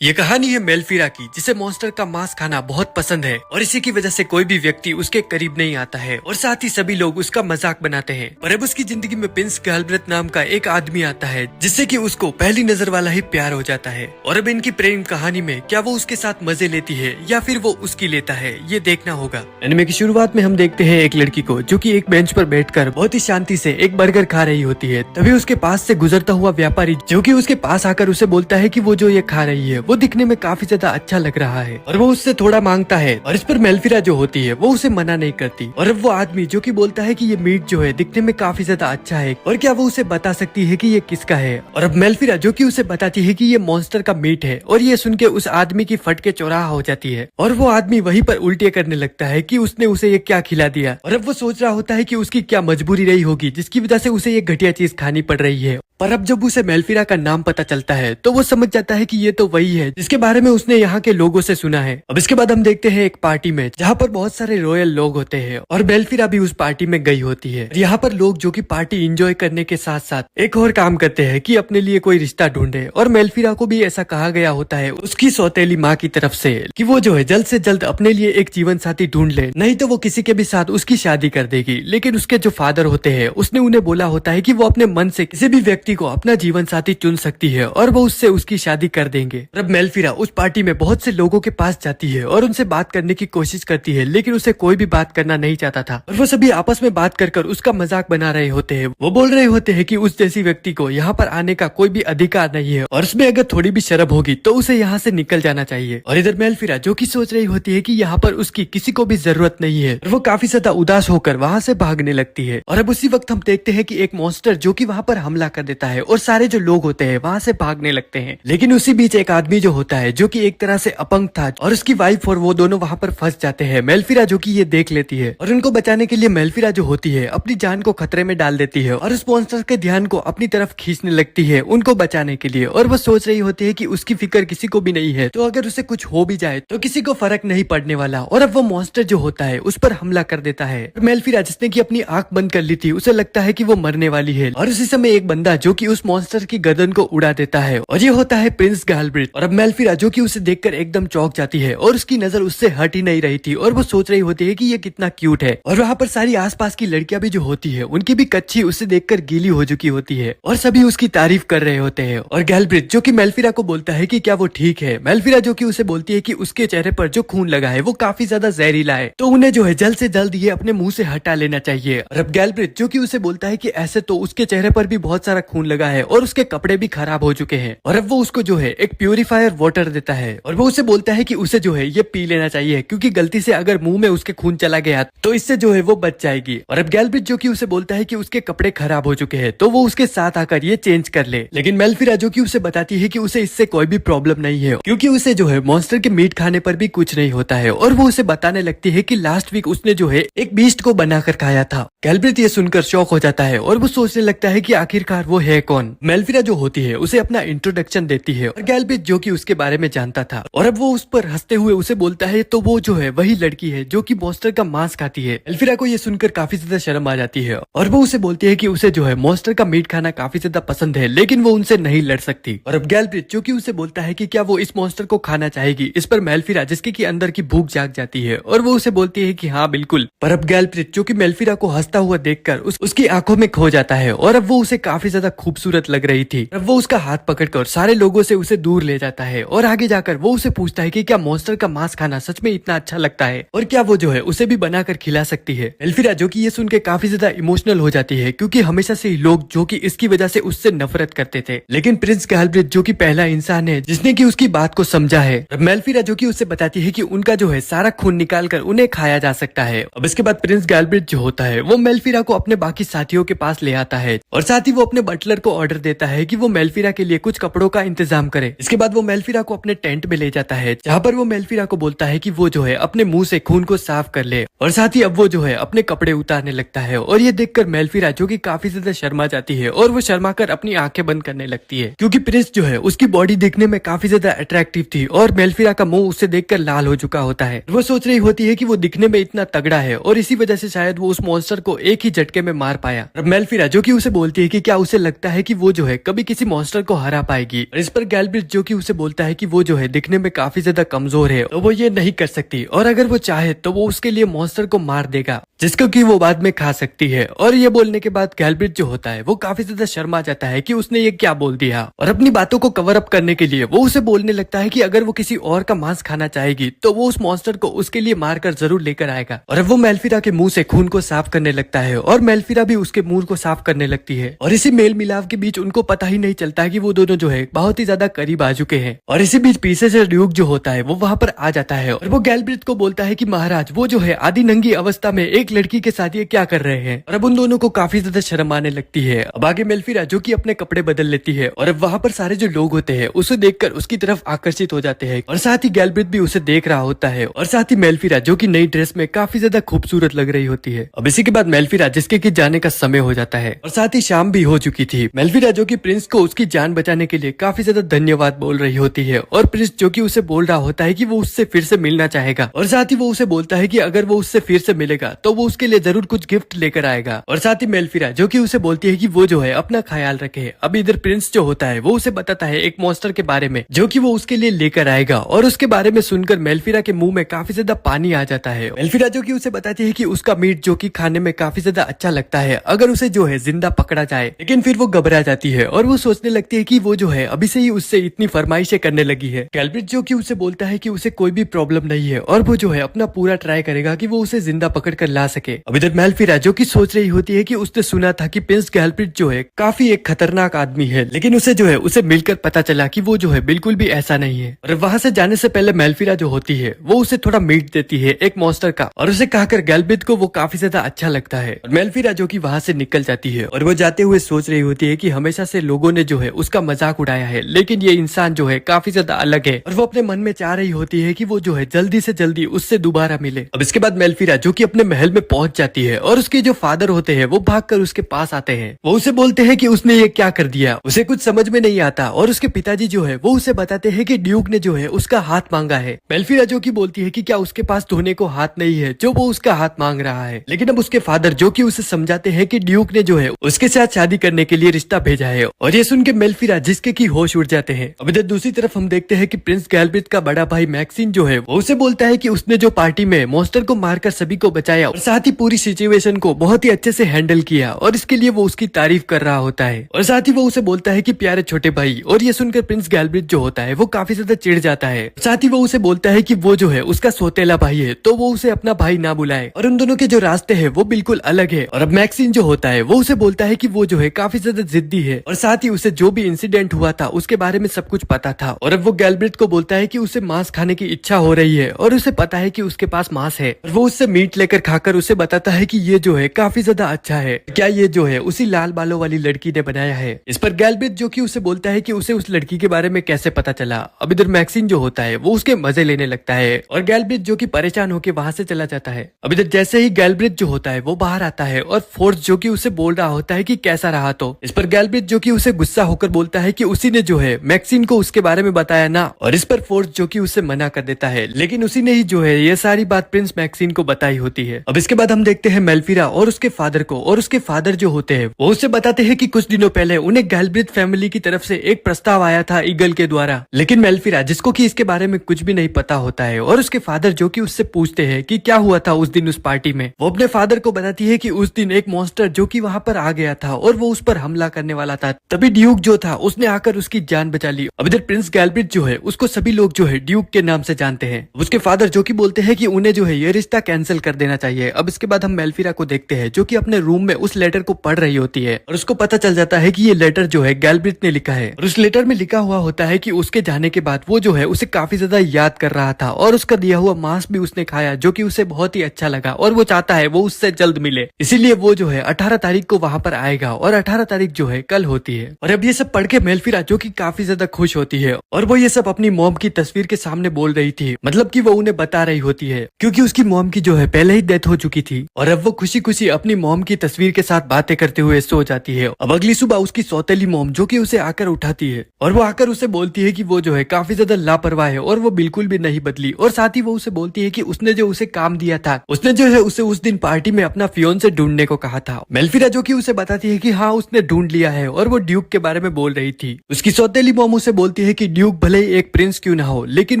ये कहानी है मेल्फिरा की, जिसे मॉन्स्टर का मांस खाना बहुत पसंद है और इसी की वजह से कोई भी व्यक्ति उसके करीब नहीं आता है और साथ ही सभी लोग उसका मजाक बनाते हैं। पर अब उसकी जिंदगी में प्रिंस गैल्ब्रेथ नाम का एक आदमी आता है जिससे कि उसको पहली नजर वाला ही प्यार हो जाता है। और अब इनकी प्रेम कहानी में क्या वो उसके साथ मजे लेती है या फिर वो उसकी लेता है, ये देखना होगा। एनिमे की शुरुआत में हम देखते हैं एक लड़की को जो कि एक बेंच पर बैठकर बहुत ही शांति से एक बर्गर खा रही होती है। तभी उसके पास से गुजरता हुआ व्यापारी जो कि उसके पास आकर उसे बोलता है कि वो जो ये खा रही है वो दिखने में काफी ज्यादा अच्छा लग रहा है और वो उससे थोड़ा मांगता है और इस पर मेल्फिरा जो होती है वो उसे मना नहीं करती। और अब वो आदमी जो कि बोलता है कि ये मीट जो है दिखने में काफी ज्यादा अच्छा है और क्या वो उसे बता सकती है कि ये किसका है। और अब मेल्फिरा जो कि उसे बताती है कि ये मॉन्स्टर का मीट है और ये सुन के उस आदमी की फट के चौराहा हो जाती है और वो आदमी वहीं पर उल्टियां करने लगता है कि उसने उसे ये क्या खिला दिया। और अब वो सोच रहा होता है कि उसकी क्या मजबूरी रही होगी जिसकी वजह से उसे ये घटिया चीज खानी पड़ रही है। पर अब जब उसे मेल्फिरा का नाम पता चलता है तो वो समझ जाता है कि ये तो वही है जिसके बारे में उसने यहाँ के लोगों से सुना है। अब इसके बाद हम देखते हैं एक पार्टी में जहाँ पर बहुत सारे रॉयल लोग होते हैं और मेल्फिरा भी उस पार्टी में गई होती है। यहाँ पर लोग जो कि पार्टी एंजॉय करने के साथ साथ एक और काम करते हैं कि अपने लिए कोई रिश्ता ढूंढे और मेल्फिरा को भी ऐसा कहा गया होता है उसकी सौतेली माँ की तरफ से कि वो जो है जल्द से जल्द अपने लिए एक जीवन साथी ढूंढ ले, नहीं तो वो किसी के भी साथ उसकी शादी कर देगी। लेकिन उसके जो फादर होते हैं उसने उन्हें बोला होता है कि वो अपने मन से किसी भी व्यक्ति को अपना जीवन साथी चुन सकती है और वो उससे उसकी शादी कर देंगे। अब मेल्फिरा उस पार्टी में बहुत से लोगों के पास जाती है और उनसे बात करने की कोशिश करती है, लेकिन उसे कोई भी बात करना नहीं चाहता था और वो सभी आपस में बात कर उसका मजाक बना रहे होते हैं। वो बोल रहे होते हैं कि उस जैसी व्यक्ति को यहाँ पर आने का कोई भी अधिकार नहीं है और उसमें अगर थोड़ी भी शर्म होगी तो उसे यहाँ से निकल जाना चाहिए। और इधर मेल्फिरा जो कि सोच रही होती है कि यहाँ पर उसकी किसी को भी जरूरत नहीं है और वो काफी ज्यादा उदास होकर वहाँ से भागने लगती है। और अब उसी वक्त हम देखते हैं कि एक मॉन्स्टर जो कि वहाँ पर हमला कर देता है और सारे जो लोग होते हैं वहाँ से भागने लगते हैं। लेकिन उसी बीच एक आदमी जो होता है जो कि एक तरह से अपंग था और उसकी वाइफ और वो दोनों वहाँ पर फंस जाते हैं। मेल्फिरा जो कि ये देख लेती है और उनको बचाने के लिए मेल्फिरा जो होती है अपनी जान को खतरे में डाल देती है और उस मॉन्स्टर के ध्यान को अपनी तरफ खींचने लगती है उनको बचाने के लिए। और वो सोच रही होती है कि उसकी फिक्र किसी को भी नहीं है, तो अगर उसे कुछ हो भी जाए तो किसी को फर्क नहीं पड़ने वाला। और अब वो मॉन्स्टर जो होता है उस पर हमला कर देता है। मेल्फिरा जिसने की अपनी आंख बंद कर ली थी उसे लगता है कि वो मरने वाली है और उसी समय एक बंदा जो कि उस मॉन्स्टर की गर्दन को उड़ा देता है और ये होता है प्रिंस गैल्ब्रेथ। और अब मेल्फिरा जो कि उसे देखकर एकदम चौंक जाती है और उसकी नजर उससे हट ही नहीं रही थी और वो सोच रही होती है कि ये कितना क्यूट है। और वहाँ पर सारी आसपास की लड़कियां भी जो होती है उनकी भी कच्ची उससे देखकर गीली हो चुकी होती है और सभी उसकी तारीफ कर रहे होते हैं। और गैल्ब्रेथ जो कि मेल्फिरा को बोलता है कि क्या वो ठीक है। मेल्फिरा जो कि उसे बोलती है कि उसके चेहरे पर जो खून लगा है वो काफी ज्यादा जहरीला है, तो उन्हें जो है जल्द से जल्द ये अपने मुंह से हटा लेना चाहिए। और अब गैल्ब्रेथ जो कि उसे बोलता है कि ऐसे तो उसके चेहरे पर भी बहुत सारा खून लगा है और उसके कपड़े भी खराब हो चुके हैं। और अब वो उसको जो है एक प्यूरिफायर वाटर देता है और वो उसे बोलता है कि उसे जो है ये पी लेना चाहिए क्योंकि गलती से अगर मुंह में उसके खून चला गया तो इससे जो है वो बच जाएगी। और अब गैल्ब्रेथ जो कि उसे बोलता है कि उसके कपड़े खराब हो चुके हैं तो वो उसके साथ आकर ये चेंज कर ले। लेकिन मेल्फिरा जो कि उसे बताती है कि उसे इससे कोई भी प्रॉब्लम नहीं है क्योंकि उसे जो है मॉन्स्टर के मीट खाने पर भी कुछ नहीं होता है। और वो उसे बताने लगती है कि लास्ट वीक उसने जो है एक बीस्ट को बनाकर खाया था। गैल्ब्रेथ ये सुनकर शॉक हो जाता है और वो सोचने लगता है कि आखिरकार वो है कौन। मेल्फिरा जो होती है उसे अपना इंट्रोडक्शन देती है और गैल्ब्रेथ जो कि उसके बारे में जानता था और अब वो उस पर हंसते हुए उसे बोलता है तो वो जो है वही लड़की है जो कि मॉन्स्टर का मांस खाती है। मेल्फिरा को ये सुनकर काफी ज्यादा शर्म आ जाती है और वो उसे बोलती है कि उसे जो है मॉन्स्टर का मीट खाना काफी ज्यादा पसंद है लेकिन वो उनसे नहीं लड़ सकती। और अब गैल्ब्रेथ जो कि उसे बोलता है कि क्या वो इस मॉन्स्टर को खाना चाहेगी। इस पर मेल्फिरा जिसके की अंदर की भूख जाग जाती है और वो उसे बोलती है कि हाँ बिल्कुल। पर अब गैल्ब्रेथ जो कि मेल्फिरा को हंसता हुआ देखकर उसकी आंखों में खो जाता है और अब वो उसे काफी ज्यादा खूबसूरत लग रही थी। अब वो उसका हाथ पकड़कर सारे लोगों से उसे दूर ले जाता है और आगे जाकर वो उसे पूछता है कि क्या मॉन्स्टर का मांस खाना सच में इतना अच्छा लगता है और क्या वो जो है उसे भी बनाकर खिला सकती है। मेल्फिरा जो कि ये सुन के काफी ज्यादा इमोशनल हो जाती है क्योंकि हमेशा से ही लोग जो कि इसकी वजह से उससे नफरत करते थे, लेकिन प्रिंस गैल्ब्रेथ जो कि पहला इंसान है जिसने की उसकी बात को समझा है। मेल्फिरा जो कि उससे बताती है कि उनका जो है सारा खून निकाल कर उन्हें खाया जा सकता है। अब इसके बाद प्रिंस गैल्ब्रेथ जो होता है वो मेल्फिरा को अपने बाकी साथियों के पास ले आता है और साथ ही वो अपने बटलर को ऑर्डर देता है कि वो मेल्फिरा के लिए कुछ कपड़ों का इंतजाम करे। इसके बाद वो मेल्फिरा को अपने टेंट में ले जाता है जहाँ पर वो मेल्फिरा को बोलता है कि वो जो है अपने मुंह से खून को साफ कर ले और साथ ही अब वो जो है अपने कपड़े उतारने लगता है। और ये देखकर मेल्फिरा जो कि काफी ज्यादा शर्मा जाती है और वो शर्मा कर अपनी आंखें बंद करने लगती है क्योंकि प्रिंस जो है उसकी बॉडी देखने में काफी ज्यादा अट्रैक्टिव थी और मेल्फिरा का मुंह उससे देखकर लाल हो चुका होता है। वो सोच रही होती है कि वो दिखने में इतना तगड़ा है और इसी वजह से शायद वो उस मॉन्स्टर को एक ही झटके में मार पाया। मेल्फिरा जो कि उसे बोलती है कि क्या उसे लगता है कि वो जो है कभी किसी मॉन्स्टर को हरा पाएगी। और इस पर गैल्ब्रेथ जो कि उसे बोलता है कि वो जो है दिखने में काफी ज्यादा कमजोर है, तो वो ये नहीं कर सकती, और अगर वो चाहे तो वो उसके लिए मॉन्स्टर को मार देगा, जिसको कि वो बाद में खा सकती है। और ये बोलने के बाद गैल्ब्रिट जो होता है वो काफी ज्यादा शर्मा जाता है कि उसने ये क्या बोल दिया, और अपनी बातों को कवर अप करने के लिए वो उसे बोलने लगता है कि अगर वो किसी और का मांस खाना चाहेगी तो वो उस मॉन्स्टर को उसके लिए मारकर जरूर लेकर आएगा। और अब वो मेल्फिरा के मुंह से खून को साफ करने लगता है, और मेल्फिरा भी उसके मुंह को साफ करने लगती है। और इसी मेल मिलाप के बीच उनको पता ही नहीं चलता है कि वो दोनों जो है बहुत ही ज्यादा करीब आ चुके हैं। और इसी बीच पीछे से ड्यूक जो होता है वो वहां पर आ जाता है, और वो गैल्ब्रिट को बोलता है कि महाराज वो जो है आधी नंगी अवस्था में एक लड़की के साथ ये क्या कर रहे हैं। और अब उन दोनों को काफी ज्यादा शर्म आने लगती है। अब आगे मेल्फिरा जो कि अपने कपड़े बदल लेती है, और अब वहां पर सारे जो लोग होते हैं उसे देखकर उसकी तरफ आकर्षित हो जाते हैं, और साथ ही गैल्ब्रिट भी उसे देख रहा होता है, और साथ ही मेल्फिरा जो कि नई ड्रेस में काफी ज्यादा खूबसूरत लग रही होती है। अब इसी के बाद मेल्फिरा जिसके कि जाने का समय हो जाता है, और साथ ही शाम भी हो चुकी थी। मेल्फिरा जो कि प्रिंस को उसकी जान बचाने के लिए काफी ज्यादा धन्यवाद बोल रही होती है, और प्रिंस जो कि उसे बोल रहा होता है कि वो उससे फिर से मिलना चाहेगा, और साथ ही वो उसे बोलता है कि अगर वो उससे फिर से मिलेगा तो वो उसके लिए जरूर कुछ गिफ्ट लेकर आएगा। और साथ ही मेल्फिरा जो कि उसे बोलती है कि वो जो है अपना ख्याल रखे। अब इधर प्रिंस जो होता है वो उसे बताता है एक मॉन्स्टर के बारे में जो कि वो उसके लिए लेकर आएगा, और उसके बारे में सुनकर मेल्फिरा के मुंह में काफी ज्यादा पानी आ जाता है। मेल्फिरा जो कि उसे बताती है कि उसका मीट जो कि खाने में काफी ज्यादा अच्छा लगता है अगर उसे जो है जिंदा पकड़ा जाए, लेकिन फिर वो घबरा जाती है और वो सोचने लगती है कि वो जो है अभी से ही उससे इतनी फरमाइशें करने लगी है। गैल्ब्रिट जो कि उसे बोलता है कि उसे कोई भी प्रॉब्लम नहीं है, और वो जो है अपना पूरा ट्राई करेगा कि वो उसे जिंदा पकड़ कर ला सके। अब इधर मेल्फिरा जो कि सोच रही होती है कि उसने सुना था कि प्रिंस गैल्ब्रिट जो है काफी एक खतरनाक आदमी है, लेकिन उसे जो है उसे मिलकर पता चला कि वो जो है बिल्कुल भी ऐसा नहीं है। और वहां से जाने से पहले मेल्फिरा जो होती है वो उसे थोड़ा मीट देती है एक मॉन्स्टर का, और उसे कहकर गैल्ब्रिट को वो काफी ज्यादा अच्छा लगता है। और मेल्फिरा जो कि वहां से निकल जाती है, और वो जाते हुए सोच रही होती है कि हमेशा से लोगों ने जो है उसका मजाक उड़ाया है, लेकिन ये इंसान जो है काफी ज्यादा अलग है, और वो अपने मन में चाह रही होती है कि वो जो है जल्दी से जल्दी उससे दोबारा मिले। अब इसके बाद मेल्फिरा जो कि अपने महल में पहुंच जाती है, और उसके जो फादर होते हैं वो भागकर उसके पास आते हैं। वो उसे बोलते हैं कि उसने ये क्या कर दिया, उसे कुछ समझ में नहीं आता, और उसके पिताजी जो है वो उसे बताते हैं कि ड्यूक ने जो है उसका हाथ मांगा है। मेल्फिरा जो कि बोलती है कि क्या उसके पास धोने को हाथ नहीं है जो वो उसका हाथ मांग रहा है, लेकिन अब उसके फादर जो कि उसे समझाते हैं कि ड्यूक ने जो है उसके साथ शादी करने के लिए रिश्ता भेजा है, और ये सुन के मेल्फिरा जिसके की होश उड़ जाते हैं। अब इधर दूसरी तरफ हम देखते हैं कि प्रिंस गैल्ब्रिट का बड़ा भाई मैक्सिन जो है वो उसे बोलता है कि उसने जो पार्टी में मॉन्स्टर को मारकर सभी को बचाया, और साथ ही पूरी सिचुएशन को बहुत ही अच्छे से हैंडल किया, और इसके लिए वो उसकी तारीफ कर रहा होता है। और साथ ही वो उसे बोलता है कि प्यारे छोटे भाई, और ये सुनकर प्रिंस गैल्ब्रिट जो होता है वो काफी ज्यादा चिढ़ जाता है। साथ ही वो उसे बोलता है कि वो जो है उसका सौतेला भाई है, तो वो उसे अपना भाई ना बुलाए, और उन दोनों के जो रास्ते हैं वो बिल्कुल अलग है। और अब मैक्सिन जो होता है वो उसे बोलता है कि वो जो है काफी ज्यादा जिद्दी है, और साथ ही उसे जो भी इंसिडेंट हुआ था उसके बारे में सब कुछ पता था। और अब वो गैल्ब्रिट को बोलता है कि उसे मांस खाने की इच्छा हो रही है, और उसे पता है कि उसके पास मांस है, और वो उससे मीट लेकर खाकर उसे बताता है कि ये जो है काफी ज्यादा अच्छा है, क्या ये जो है उसी लाल बालों वाली लड़की ने बनाया है। इस पर गैल्ब्रिट जो कि उसे बोलता है कि उसे उस लड़की के बारे में कैसे पता चला। अब इधर मैक्सिन जो होता है वो उसके मजे लेने लगता है, और गैल्ब्रिट जो कि परेशान होकर वहां से चला जाता है। अब इधर जैसे ही गैल्ब्रिट जो होता है वो बाहर आता है, और फोर्स जो कि उसे बोल रहा होता है कि कैसा रहा। तो इस पर गैल्ब्रिट जो कि उसे गुस्सा होकर बोलता है कि उसी ने जो है मैक्सिन को उसके बारे में बताया ना, और इस पर फोर्स जो कि उसे मना कर देता है, लेकिन उसी ने ही जो है ये सारी बात प्रिंस मैक्सिन को बताई होती है। अब इसके बाद हम देखते हैं मेल्फिरा और उसके फादर को, और उसके फादर जो होते हैं वो उसे बताते हैं कि कुछ दिनों पहले उन्हें गैल्ब्रिट फैमिली की तरफ से एक प्रस्ताव आया था ईगल के द्वारा, लेकिन मेल्फिरा जिसको कि इसके बारे में कुछ भी नहीं पता होता है, और उसके फादर जो कि उससे पूछते हैं कि क्या हुआ था उस दिन उस पार्टी में, वो अपने फादर को बताती है कि उस दिन एक मॉन्स्टर जो कि वहां पर आ गया था, और वो उस पर हमला करने वाला था, तभी ड्यूक जो था उसने आकर उसकी जान बचा ली। अब इधर प्रिंस गैल्ब्रिट जो है उसको सभी लोग जो है ड्यूक के नाम से जानते हैं। उसके फादर जो कि बोलते हैं कि उन्हें जो है ये रिश्ता कैंसिल कर देना चाहिए। अब इसके बाद हम मेल्फिरा को देखते हैं जो कि अपने रूम में उस लेटर को पढ़ रही होती है, और उसको पता चल जाता है कि ये लेटर जो है गैल्ब्रिट ने लिखा है, और उस लेटर में लिखा हुआ होता है कि उसके जाने के बाद वो जो है उसे काफी ज्यादा याद कर रहा था, और उसका दिया हुआ मांस भी उसने खाया जो कि उसे बहुत ही अच्छा लगा, और वो चाहता है वो उससे जल्द मिले, इसीलिए वो जो है 18 तारीख को वहां पर आएगा, और 18 तारीख जो है कल होती है। और अब ये सब पढ़ के मेल्फिरा जो कि काफी ज्यादा खुश होती है, और वो ये सब अपनी मॉम की तस्वीर के सामने बोल रही थी, मतलब कि वो उन्हें बता रही होती है, क्योंकि उसकी मॉम की जो है पहले ही डेथ हो चुकी थी, और अब वो खुशी खुशी अपनी मॉम की तस्वीर के साथ बातें करते हुए सो जाती है। अब अगली सुबह उसकी सौतेली मॉम जो कि उसे आकर उठाती है, और वो आकर उसे बोलती है कि वो जो है काफी ज्यादा लापरवाह है, और वो बिल्कुल भी नहीं बदली, और साथ ही वो उसे बोलती है कि उसने जो उसे काम दिया था, उसने जो है उसे उस दिन पार्टी में अपना फियोंसे ढूंढने को कहा था। मेल्फिरा जो कि उसे बताती है कि हाँ उसने ढूंढ लिया है, और वो ड्यूक के बारे में बोल रही थी। उसकी सौतेली मॉम उसे बोलती बोलती है कि ड्यूक भले ही एक प्रिंस क्यों ना हो, लेकिन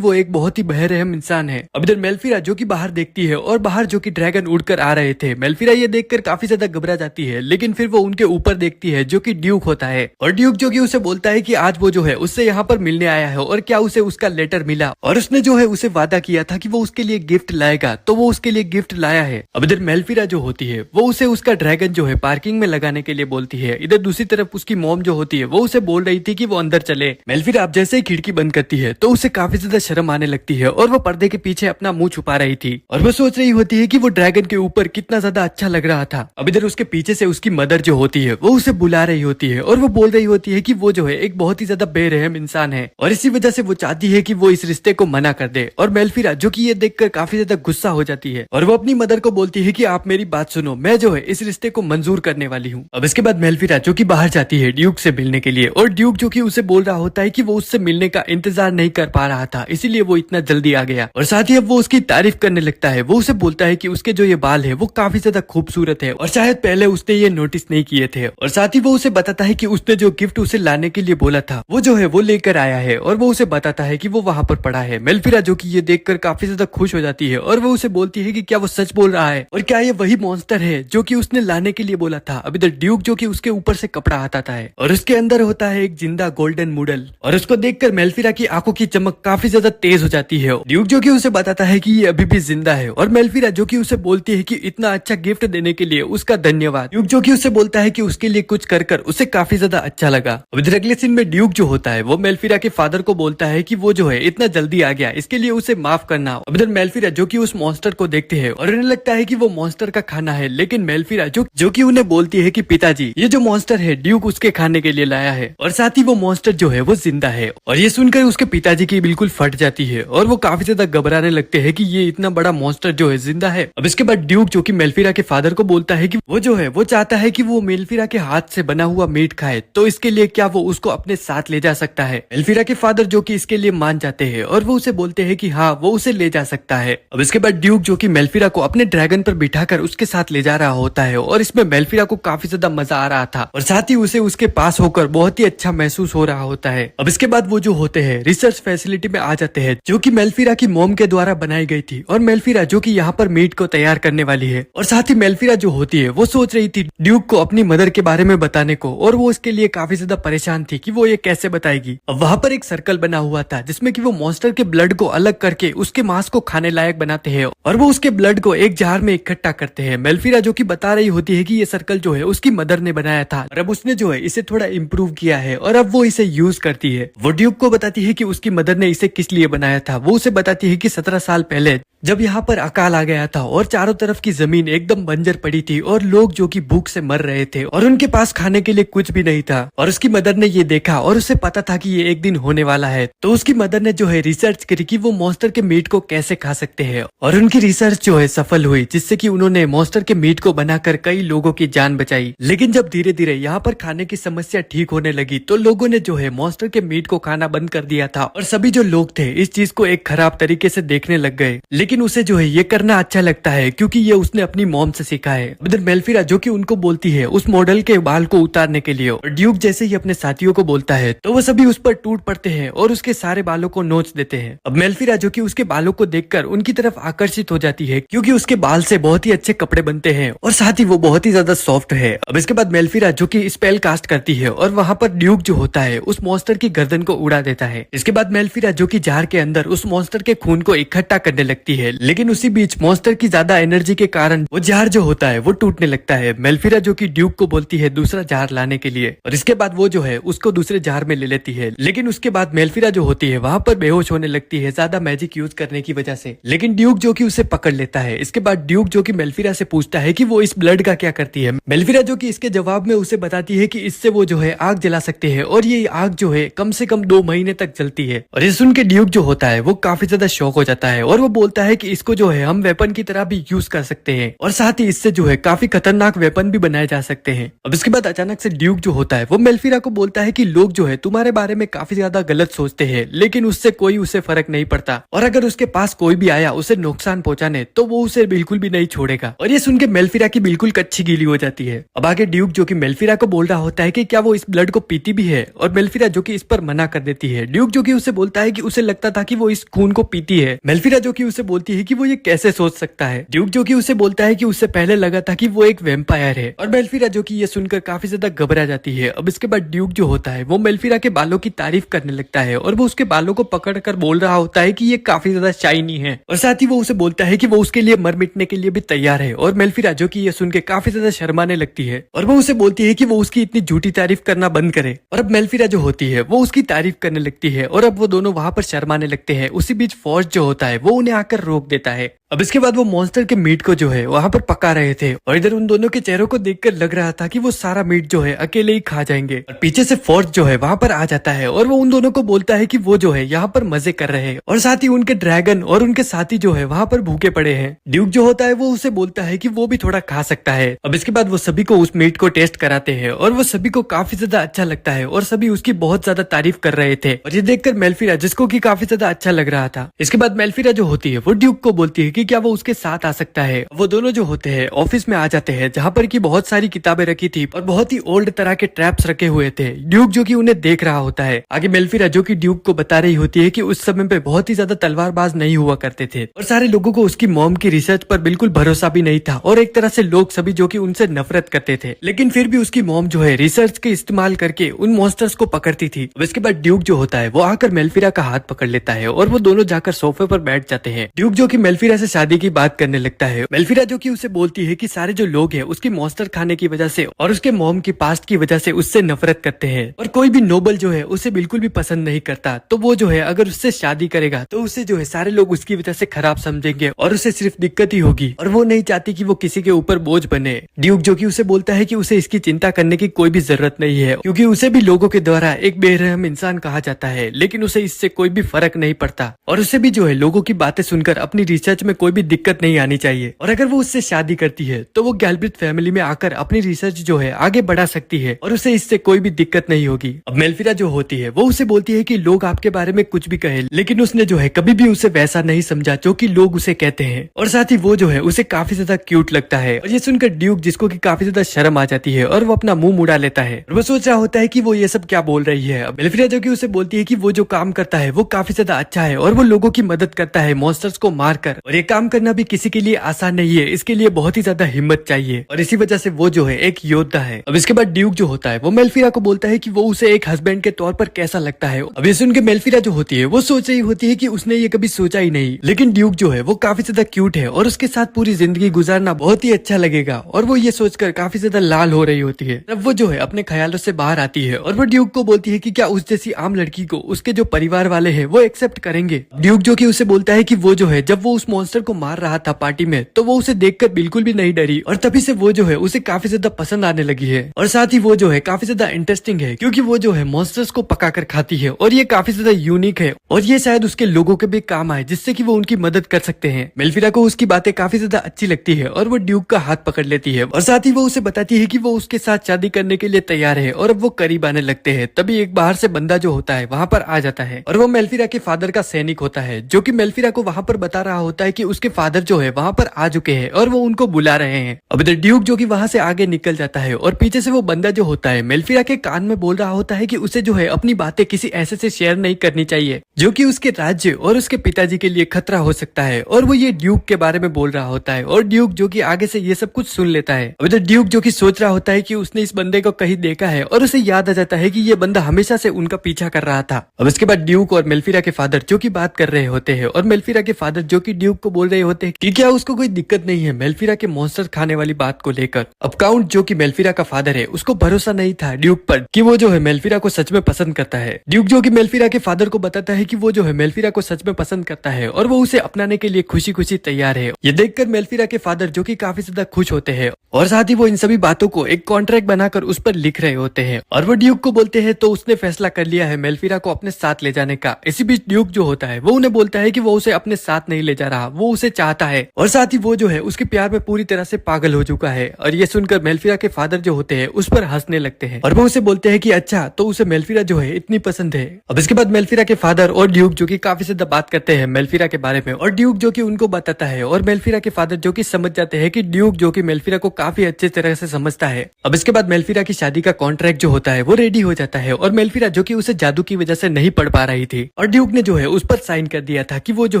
वो एक बहुत ही बहरहम इंसान है। अब इधर मेल्फिरा जो कि बाहर देखती है और बाहर जो कि ड्रैगन उड़कर आ रहे थे। मेल्फिरा ये देखकर काफी ज्यादा घबरा जाती है, लेकिन फिर वो उनके ऊपर देखती है जो कि ड्यूक होता है। और ड्यूक जो कि उसे बोलता है कि आज वो जो है उससे यहाँ पर मिलने आया है और क्या उसे उसका लेटर मिला, और उसने जो है उसे वादा किया था कि वो उसके लिए गिफ्ट लाएगा, तो वो उसके लिए गिफ्ट लाया है। अब इधर मेल्फिरा जो होती है वो उसे उसका ड्रैगन जो है पार्किंग में लगाने के लिए बोलती है। इधर दूसरी तरफ उसकी मॉम जो होती है वो उसे बोल रही थी कि वो अंदर चले। मेल्फिरा अब जैसे ही खिड़की बंद करती है तो उसे काफी ज्यादा शर्म आने लगती है और वो पर्दे के पीछे अपना मुंह छुपा रही थी और वो सोच रही होती है कि वो ड्रैगन के ऊपर कितना ज्यादा अच्छा लग रहा था। अब इधर उसके पीछे से उसकी मदर जो होती है वो उसे बुला रही होती है और वो बोल रही होती है कि वो जो है एक बहुत ही ज्यादा बेरहम इंसान है और इसी वजह से वो चाहती है कि वो इस रिश्ते को मना कर दे। और मेल्फिरा जो कि ये देखकर काफी ज्यादा गुस्सा हो जाती है और वो अपनी मदर को बोलती है कि आप मेरी बात सुनो, मैं जो है इस रिश्ते को मंजूर करने वाली हूँ। अब इसके बाद मेल्फिरा जो कि बाहर जाती है ड्यूक से मिलने के लिए, और ड्यूक जो कि उसे बोल रहा होता है कि वो उससे मिलने का इंतजार नहीं कर पा रहा था, इसीलिए वो इतना जल्दी आ गया। और साथ ही अब वो उसकी तारीफ करने लगता है। वो उसे बोलता है कि उसके जो ये बाल है वो काफी ज्यादा खूबसूरत है और शायद पहले उसने ये नोटिस नहीं किए थे। और साथ ही वो उसे बताता है कि उसने जो गिफ्ट उसे लाने के लिए बोला था वो जो है वो लेकर आया है, और वो उसे बताता है कि वो वहां पर पड़ा है। मेल्फिरा जो कि ये देखकर काफी ज्यादा खुश हो जाती है और वो उसे बोलती है कि क्या वो सच बोल रहा है और क्या ये वही मॉन्स्टर है जो कि उसने लाने के लिए बोला था। अब इधर ड्यूक जो कि उसके ऊपर से कपड़ा हटाता है और उसके अंदर होता है एक जिंदा गोल्डन मूडल, और उसको देखकर मेल्फिरा की आंखों की चमक काफी ज्यादा तेज हो जाती है। ड्यूक जो कि उसे बताता है कि ये अभी भी जिंदा है और मेल्फिरा जो कि उसे बोलती है कि इतना अच्छा गिफ्ट देने के लिए उसका धन्यवाद। ड्यूक जो कि उसे बोलता है कि उसके लिए कुछ कर कर उसे काफी ज्यादा अच्छा लगा। अब इधर अगले सीन में ड्यूक जो होता है वो मेल्फिरा के फादर को बोलता है कि वो जो है इतना जल्दी आ गया, इसके लिए उसे माफ करना। अब इधर मेल्फिरा जो कि उस मॉन्स्टर को देखते हैं और उन्हें लगता है कि वो मॉन्स्टर का खाना है, लेकिन मेल्फिरा जो कि उन्हें बोलती है कि पिताजी ये जो मॉन्स्टर है ड्यूक उसके खाने के लिए लाया है, और साथ ही वो मॉन्स्टर जो है वो जिंदा है। और ये सुनकर उसके पिताजी की बिल्कुल फट जाती है और वो काफी ज्यादा घबराने लगते हैं कि ये इतना बड़ा मॉन्स्टर जो है जिंदा है। अब इसके बाद ड्यूक जो कि मेल्फिरा के फादर को बोलता है कि वो जो है वो चाहता है कि वो मेल्फिरा के हाथ से बना हुआ मीट खाए, तो इसके लिए क्या वो उसको अपने साथ ले जा सकता है। मेल्फिरा के फादर जो कि इसके लिए मान जाते हैं और वो उसे बोलते हैं कि हाँ वो उसे ले जा सकता है। अब इसके बाद ड्यूक जो कि मेल्फिरा को अपने ड्रैगन पर बिठाकर उसके साथ ले जा रहा होता है और इसमें मेल्फिरा को काफी ज्यादा मजा आ रहा था और साथ ही उसे उसके पास होकर बहुत ही अच्छा महसूस हो रहा होता है। अब इसके बाद वो जो होते हैं रिसर्च फैसिलिटी में आ जाते हैं जो कि मेल्फिरा की मॉम के द्वारा बनाई गई थी, और मेल्फिरा जो कि यहाँ पर मीट को तैयार करने वाली है। और साथ ही मेल्फिरा जो होती है वो सोच रही थी ड्यूक को अपनी मदर के बारे में बताने को, और वो इसके लिए काफी ज्यादा परेशान थी कि वो ये कैसे बताएगी। अब वहाँ पर एक सर्कल बना हुआ था जिसमें कि वो मॉन्स्टर के ब्लड को अलग करके उसके मांस को खाने लायक बनाते हैं और वो उसके ब्लड को एक जार में इकट्ठा करते हैं। मेल्फिरा जो कि बता रही होती है कि ये सर्कल जो है उसकी मदर ने बनाया था और अब उसने जो है इसे थोड़ा इम्प्रूव किया है और अब वो इसे यूज करती है। वो ड्यूक को बताती है कि उसकी मदर ने इसे किस लिए बनाया था। वो उसे बताती है कि 17 साल पहले जब यहाँ पर अकाल आ गया था और चारों तरफ की जमीन एकदम बंजर पड़ी थी और लोग जो कि भूख से मर रहे थे और उनके पास खाने के लिए कुछ भी नहीं था, और उसकी मदर ने ये देखा और उसे पता था कि ये एक दिन होने वाला है, तो उसकी मदर ने जो है रिसर्च करी कि वो मॉन्स्टर के मीट को कैसे खा सकते हैं, और उनकी रिसर्च जो है सफल हुई जिससे कि उन्होंने मॉन्स्टर के मीट को बनाकर कई लोगों की जान बचाई। लेकिन जब धीरे धीरे यहाँ पर खाने की समस्या ठीक होने लगी तो लोगों ने जो है मॉन्स्टर के मीट को खाना बंद कर दिया था और सभी जो लोग थे इस चीज को एक खराब तरीके से देखने लग गए। लेकिन उसे जो है ये करना अच्छा लगता है क्योंकि ये उसने अपनी मॉम से सीखा है। इधर मेल्फिरा जो कि उनको बोलती है उस मॉडल के बाल को उतारने के लिए, और ड्यूक जैसे ही अपने साथियों को बोलता है तो वो सभी उस पर टूट पड़ते हैं और उसके सारे बालों को नोच देते हैं। अब मेल्फिरा जो कि उसके बालों को देखकर उनकी तरफ आकर्षित हो जाती है क्योंकि उसके बाल से बहुत ही अच्छे कपड़े बनते हैं और साथ ही वो बहुत ही ज्यादा सॉफ्ट है। अब इसके बाद मेल्फिरा जो कि स्पेल कास्ट करती है और वहाँ पर ड्यूक जो होता है उस मॉन्स्टर की गर्दन को उड़ा देता है। इसके बाद मेल्फिरा जो कि जार के अंदर उस मॉन्स्टर के खून को इकट्ठा करने लगती है, लेकिन उसी बीच मॉन्स्टर की ज्यादा एनर्जी के कारण वो जार जो होता है वो टूटने लगता है। मेल्फिरा जो कि ड्यूक को बोलती है दूसरा जार लाने के लिए, और इसके बाद वो जो है उसको दूसरे जार में ले लेती है। लेकिन उसके बाद मेल्फिरा जो होती है वहाँ पर बेहोश होने लगती है ज्यादा मैजिक यूज करने की वजह से। लेकिन ड्यूक जो कि उसे पकड़ लेता है। इसके बाद ड्यूक जो कि मेल्फिरा से पूछता है कि वो इस ब्लड का क्या करती है। मेल्फिरा जो कि इसके जवाब में उसे बताती है कि इससे वो जो है आग जला सकते हैं और ये आग जो है कम से कम 2 महीने तक जलती है। और ये सुन के ड्यूक जो होता है वो काफी ज्यादा शॉक हो जाता है और वो बोलता है है कि इसको जो है हम वेपन की तरह भी यूज कर सकते हैं और साथ ही इससे जो है काफी खतरनाक वेपन भी बनाए जा सकते हैं। अब इसके बाद अचानक से ड्यूक जो होता है वो मेल्फिरा को बोलता है कि लोग जो है तुम्हारे बारे में काफी ज्यादा गलत सोचते हैं, लेकिन उससे कोई उसे फर्क नहीं पड़ता और अगर उसके पास कोई भी आया उसे नुकसान पहुंचाने तो वो उसे बिल्कुल भी नहीं छोड़ेगा। और ये सुन के मेल्फिरा की बिल्कुल कच्ची गीली हो जाती है। अब आगे ड्यूक जो कि मेल्फिरा को बोल रहा होता है कि क्या वो इस ब्लड को पीती भी है, और मेल्फिरा जो कि इस पर मना कर देती है। ड्यूक जो कि उसे बोलता है कि उसे लगता था कि वो इस खून को पीती है। मेल्फिरा जो कि उसे बोलती है कि वो ये कैसे सोच सकता है। ड्यूक जो कि उसे बोलता है कि उससे पहले लगा था कि वो एक वेम्पायर है, और मेल्फिरा जो कि ये सुनकर काफी ज्यादा घबरा जाती है। अब इसके बाद ड्यूक जो होता है वो मेल्फिरा के बालों की तारीफ करने लगता है और वो उसके बालों को पकड़ कर बोल रहा होता है कि ये काफी ज्यादा शाइनी है, और साथ ही वो उसे बोलता है कि वो उसके लिए मर मिटने के लिए भी तैयार है। और मेल्फिरा जो कि ये सुन के काफी ज्यादा शर्माने लगती है और वो उसे बोलती है कि वो उसकी इतनी झूठी तारीफ करना बंद करे। और अब मेल्फिरा जो होती है वो उसकी तारीफ करने लगती है और अब वो दोनों वहां पर शर्माने लगते हैं। उसी बीच फॉर्ज जो होता है वो उन्हें आकर रोक देता है। अब इसके बाद वो मॉन्स्टर के मीट को जो है वहां पर पका रहे थे और इधर उन दोनों के चेहरों को देखकर लग रहा था कि वो सारा मीट जो है अकेले ही खा जाएंगे। और पीछे से फोर्स जो है वहां पर आ जाता है और वो उन दोनों को बोलता है कि वो जो है यहाँ पर मजे कर रहे हैं और साथ ही उनके ड्रैगन और उनके साथी जो है वहां पर भूखे पड़े हैं। ड्यूक जो होता है वो उसे बोलता है कि वो भी थोड़ा खा सकता है। अब इसके बाद वो सभी को उस मीट को टेस्ट कराते हैं और वो सभी को काफी ज्यादा अच्छा लगता है और सभी उसकी बहुत ज्यादा तारीफ कर रहे थे। और ये देखकर मेल्फिरा जिसको की काफी ज्यादा अच्छा लग रहा था, इसके बाद मेल्फिरा जो होती है वो ड्यूक को बोलती है कि क्या वो उसके साथ आ सकता है। वो दोनों जो होते हैं ऑफिस में आ जाते हैं जहाँ पर की बहुत सारी किताबें रखी थी और बहुत ही ओल्ड तरह के ट्रैप्स रखे हुए थे। ड्यूक जो कि उन्हें देख रहा होता है। आगे मेल्फिरा जो कि ड्यूक को बता रही होती है कि उस समय पे बहुत ही ज्यादा तलवारबाज नहीं हुआ करते थे और सारे लोगों को उसकी मॉम की रिसर्च पर बिल्कुल भरोसा भी नहीं था और एक तरह से लोग सभी जो कि उनसे नफरत करते थे, लेकिन फिर भी उसकी मॉम जो है रिसर्च के इस्तेमाल करके उन मॉन्स्टर्स को पकड़ती थी। अब इसके बाद ड्यूक जो होता है वो आकर मेल्फिरा का हाथ पकड़ लेता है और वो दोनों जाकर सोफे पर बैठ जाते हैं। ड्यूक जो कि मेल्फिरा से शादी की बात करने लगता है। मेल्फिरा जो कि उसे बोलती है कि सारे जो लोग हैं उसकी मॉन्स्टर खाने की वजह से और उसके मॉम की पास्ट की वजह से उससे नफरत करते हैं और कोई भी नोबल जो है उसे बिल्कुल भी पसंद नहीं करता। तो वो जो है अगर उससे शादी करेगा तो उसे जो है सारे लोग उसकी वजह से खराब समझेंगे और उसे सिर्फ दिक्कत ही होगी और वो नहीं चाहती कि वो किसी के ऊपर बोझ बने। ड्यूक जो कि उसे बोलता है कि उसे इसकी चिंता करने की कोई भी जरूरत नहीं है क्योंकि उसे भी लोगों के द्वारा एक बेरहम इंसान कहा जाता है, लेकिन उसे इससे कोई भी फर्क नहीं पड़ता और उसे भी जो है लोगों की बातें सुनकर अपनी रिसर्च में कोई भी दिक्कत नहीं आनी चाहिए। और अगर वो उससे शादी करती है तो वो गैल्ब्रिथ फैमिली में आकर अपनी रिसर्च जो है आगे बढ़ा सकती है और उसे इससे कोई भी दिक्कत नहीं होगी। अब मेल्फिरा जो होती है वो उसे बोलती है कि लोग आपके बारे में कुछ भी कहे, लेकिन उसने जो है कभी भी उसे वैसा नहीं समझा जो कि लोग उसे कहते हैं और साथ ही वो जो है उसे काफी ज्यादा क्यूट लगता है। और ये सुनकर ड्यूक जिसको कि काफी ज्यादा शर्म आ जाती है और वो अपना मुंह मुड़ा लेता है और वो सोच रहा होता है कि वो ये सब क्या बोल रही है। अब मेल्फिरा जो कि उसे बोलती है कि वो जो काम करता है वो काफी ज्यादा अच्छा है और वो लोगों की मदद करता है मॉन्स्टर्स को मारकर, और ये काम करना भी किसी के लिए आसान नहीं है, इसके लिए बहुत ही ज्यादा हिम्मत चाहिए और इसी वजह से वो जो है एक योद्धा है। अब इसके बाद ड्यूक जो होता है वो मेल्फिरा को बोलता है कि वो उसे एक हस्बैंड के तौर पर कैसा लगता है। अब ये सुन के मेल्फिरा जो होती है वो सोच रही होती है कि उसने ये कभी सोचा ही नहीं, लेकिन ड्यूक जो है वो काफी ज्यादा क्यूट है और उसके साथ पूरी जिंदगी गुजारना बहुत ही अच्छा लगेगा और वो ये सोचकर काफी ज्यादा लाल हो रही होती है। अब वो जो है अपने ख्यालों से बाहर आती है और वो ड्यूक को बोलती है कि क्या उस जैसी आम लड़की को उसके जो परिवार वाले हैं वो एक्सेप्ट करेंगे। ड्यूक जो कि उसे बोलता है कि वो जो है जब वो उस मॉन्स्टर को मार रहा था पार्टी में तो वो उसे देखकर बिल्कुल भी नहीं डरी और तभी से वो जो है उसे काफी ज्यादा पसंद आने लगी है और साथ ही वो जो है काफी ज्यादा इंटरेस्टिंग है क्योंकि वो जो है मॉन्स्टर्स को पकाकर खाती है और ये काफी ज्यादा यूनिक है और ये शायद उसके लोगों के भी काम आए जिससे कि वो उनकी मदद कर सकते हैं। मेल्फिरा को उसकी बातें काफी ज्यादा अच्छी लगती है और वो ड्यूक का हाथ पकड़ लेती है और साथ ही वो उसे बताती है कि वो उसके साथ शादी करने के लिए तैयार है और अब वो करीब आने लगते हैं। तभी एक बाहर से बंदा जो होता है वहाँ पर आ जाता है और वो मेल्फिरा के फादर का सैनिक होता है जो कि मेल्फिरा को वहाँ पर बता रहा होता है कि उसके फादर जो है वहाँ पर आ चुके हैं और वो उनको बुला रहे हैं। अब इधर ड्यूक जो कि वहाँ से आगे निकल जाता है और पीछे से वो बंदा जो होता है मेल्फिरा के कान में बोल रहा होता है कि उसे जो है अपनी बातें किसी ऐसे से शेयर नहीं करनी चाहिए जो कि उसके राज्य और उसके पिताजी के लिए खतरा हो सकता है और वो ये ड्यूक के बारे में बोल रहा होता है और ड्यूक जो कि आगे से ये सब कुछ सुन लेता है। अब इधर ड्यूक जो कि सोच रहा होता है कि उसने इस बंदे को कहीं देखा है और उसे याद आ जाता है कि ये बंदा हमेशा से उनका पीछा कर रहा था। अब इसके बाद ड्यूक और मेल्फिरा के फादर जो कि बात कर रहे होते हैं और मेल्फिरा के फादर जो कि ड्यूक को बोल रहे होते हैं कि क्या उसको कोई दिक्कत नहीं है मेल्फिरा के मॉन्स्टर खाने वाली बात को लेकर। अब काउंट जो कि मेल्फिरा का फादर है उसको भरोसा नहीं था ड्यूक पर कि वो जो है मेल्फिरा को सच में पसंद करता है। ड्यूक जो कि मेल्फिरा के फादर को बताता है कि वो जो है मेल्फिरा को सच में पसंद करता है और वो उसे अपनाने के लिए खुशी खुशी तैयार है। ये देखकर मेल्फिरा के फादर जो कि काफी ज्यादा खुश होते हैं और साथ ही वो इन सभी बातों को एक कॉन्ट्रैक्ट बनाकर उस पर लिख रहे होते हैं और वो ड्यूक को बोलते हैं तो उसने फैसला कर लिया है मेल्फिरा को अपने साथ ले जाने का। इसी बीच ड्यूक जो होता है वो उन्हें बोलता है कि वो उसे अपने साथ नहीं ले जा रहा, वो उसे चाहता है और साथ ही वो जो है उसके प्यार में पूरी तरह से पागल हो चुका है। और ये सुनकर मेल्फिरा के फादर जो होते हैं उस पर हंसने लगते हैं और वो उसे बोलते हैं कि अच्छा तो उसे मेल्फिरा जो है इतनी पसंद है। अब इसके बाद मेल्फिरा के फादर और ड्यूक जो कि काफी ज्यादा बात करते हैं मेल्फिरा के बारे में और ड्यूक जो कि उनको बताता है और मेल्फिरा के फादर जो कि समझ जाते हैं कि ड्यूक जो कि मेल्फिरा को काफी अच्छे तरह से समझता है। अब इसके बाद मेल्फिरा की शादी का कॉन्ट्रैक्ट जो होता है वो रेडी हो जाता है और मेल्फिरा जो कि उसे जादू की वजह से नहीं पढ़ पा रही थी और ड्यूक ने जो है उस पर साइन कर दिया था कि वो जो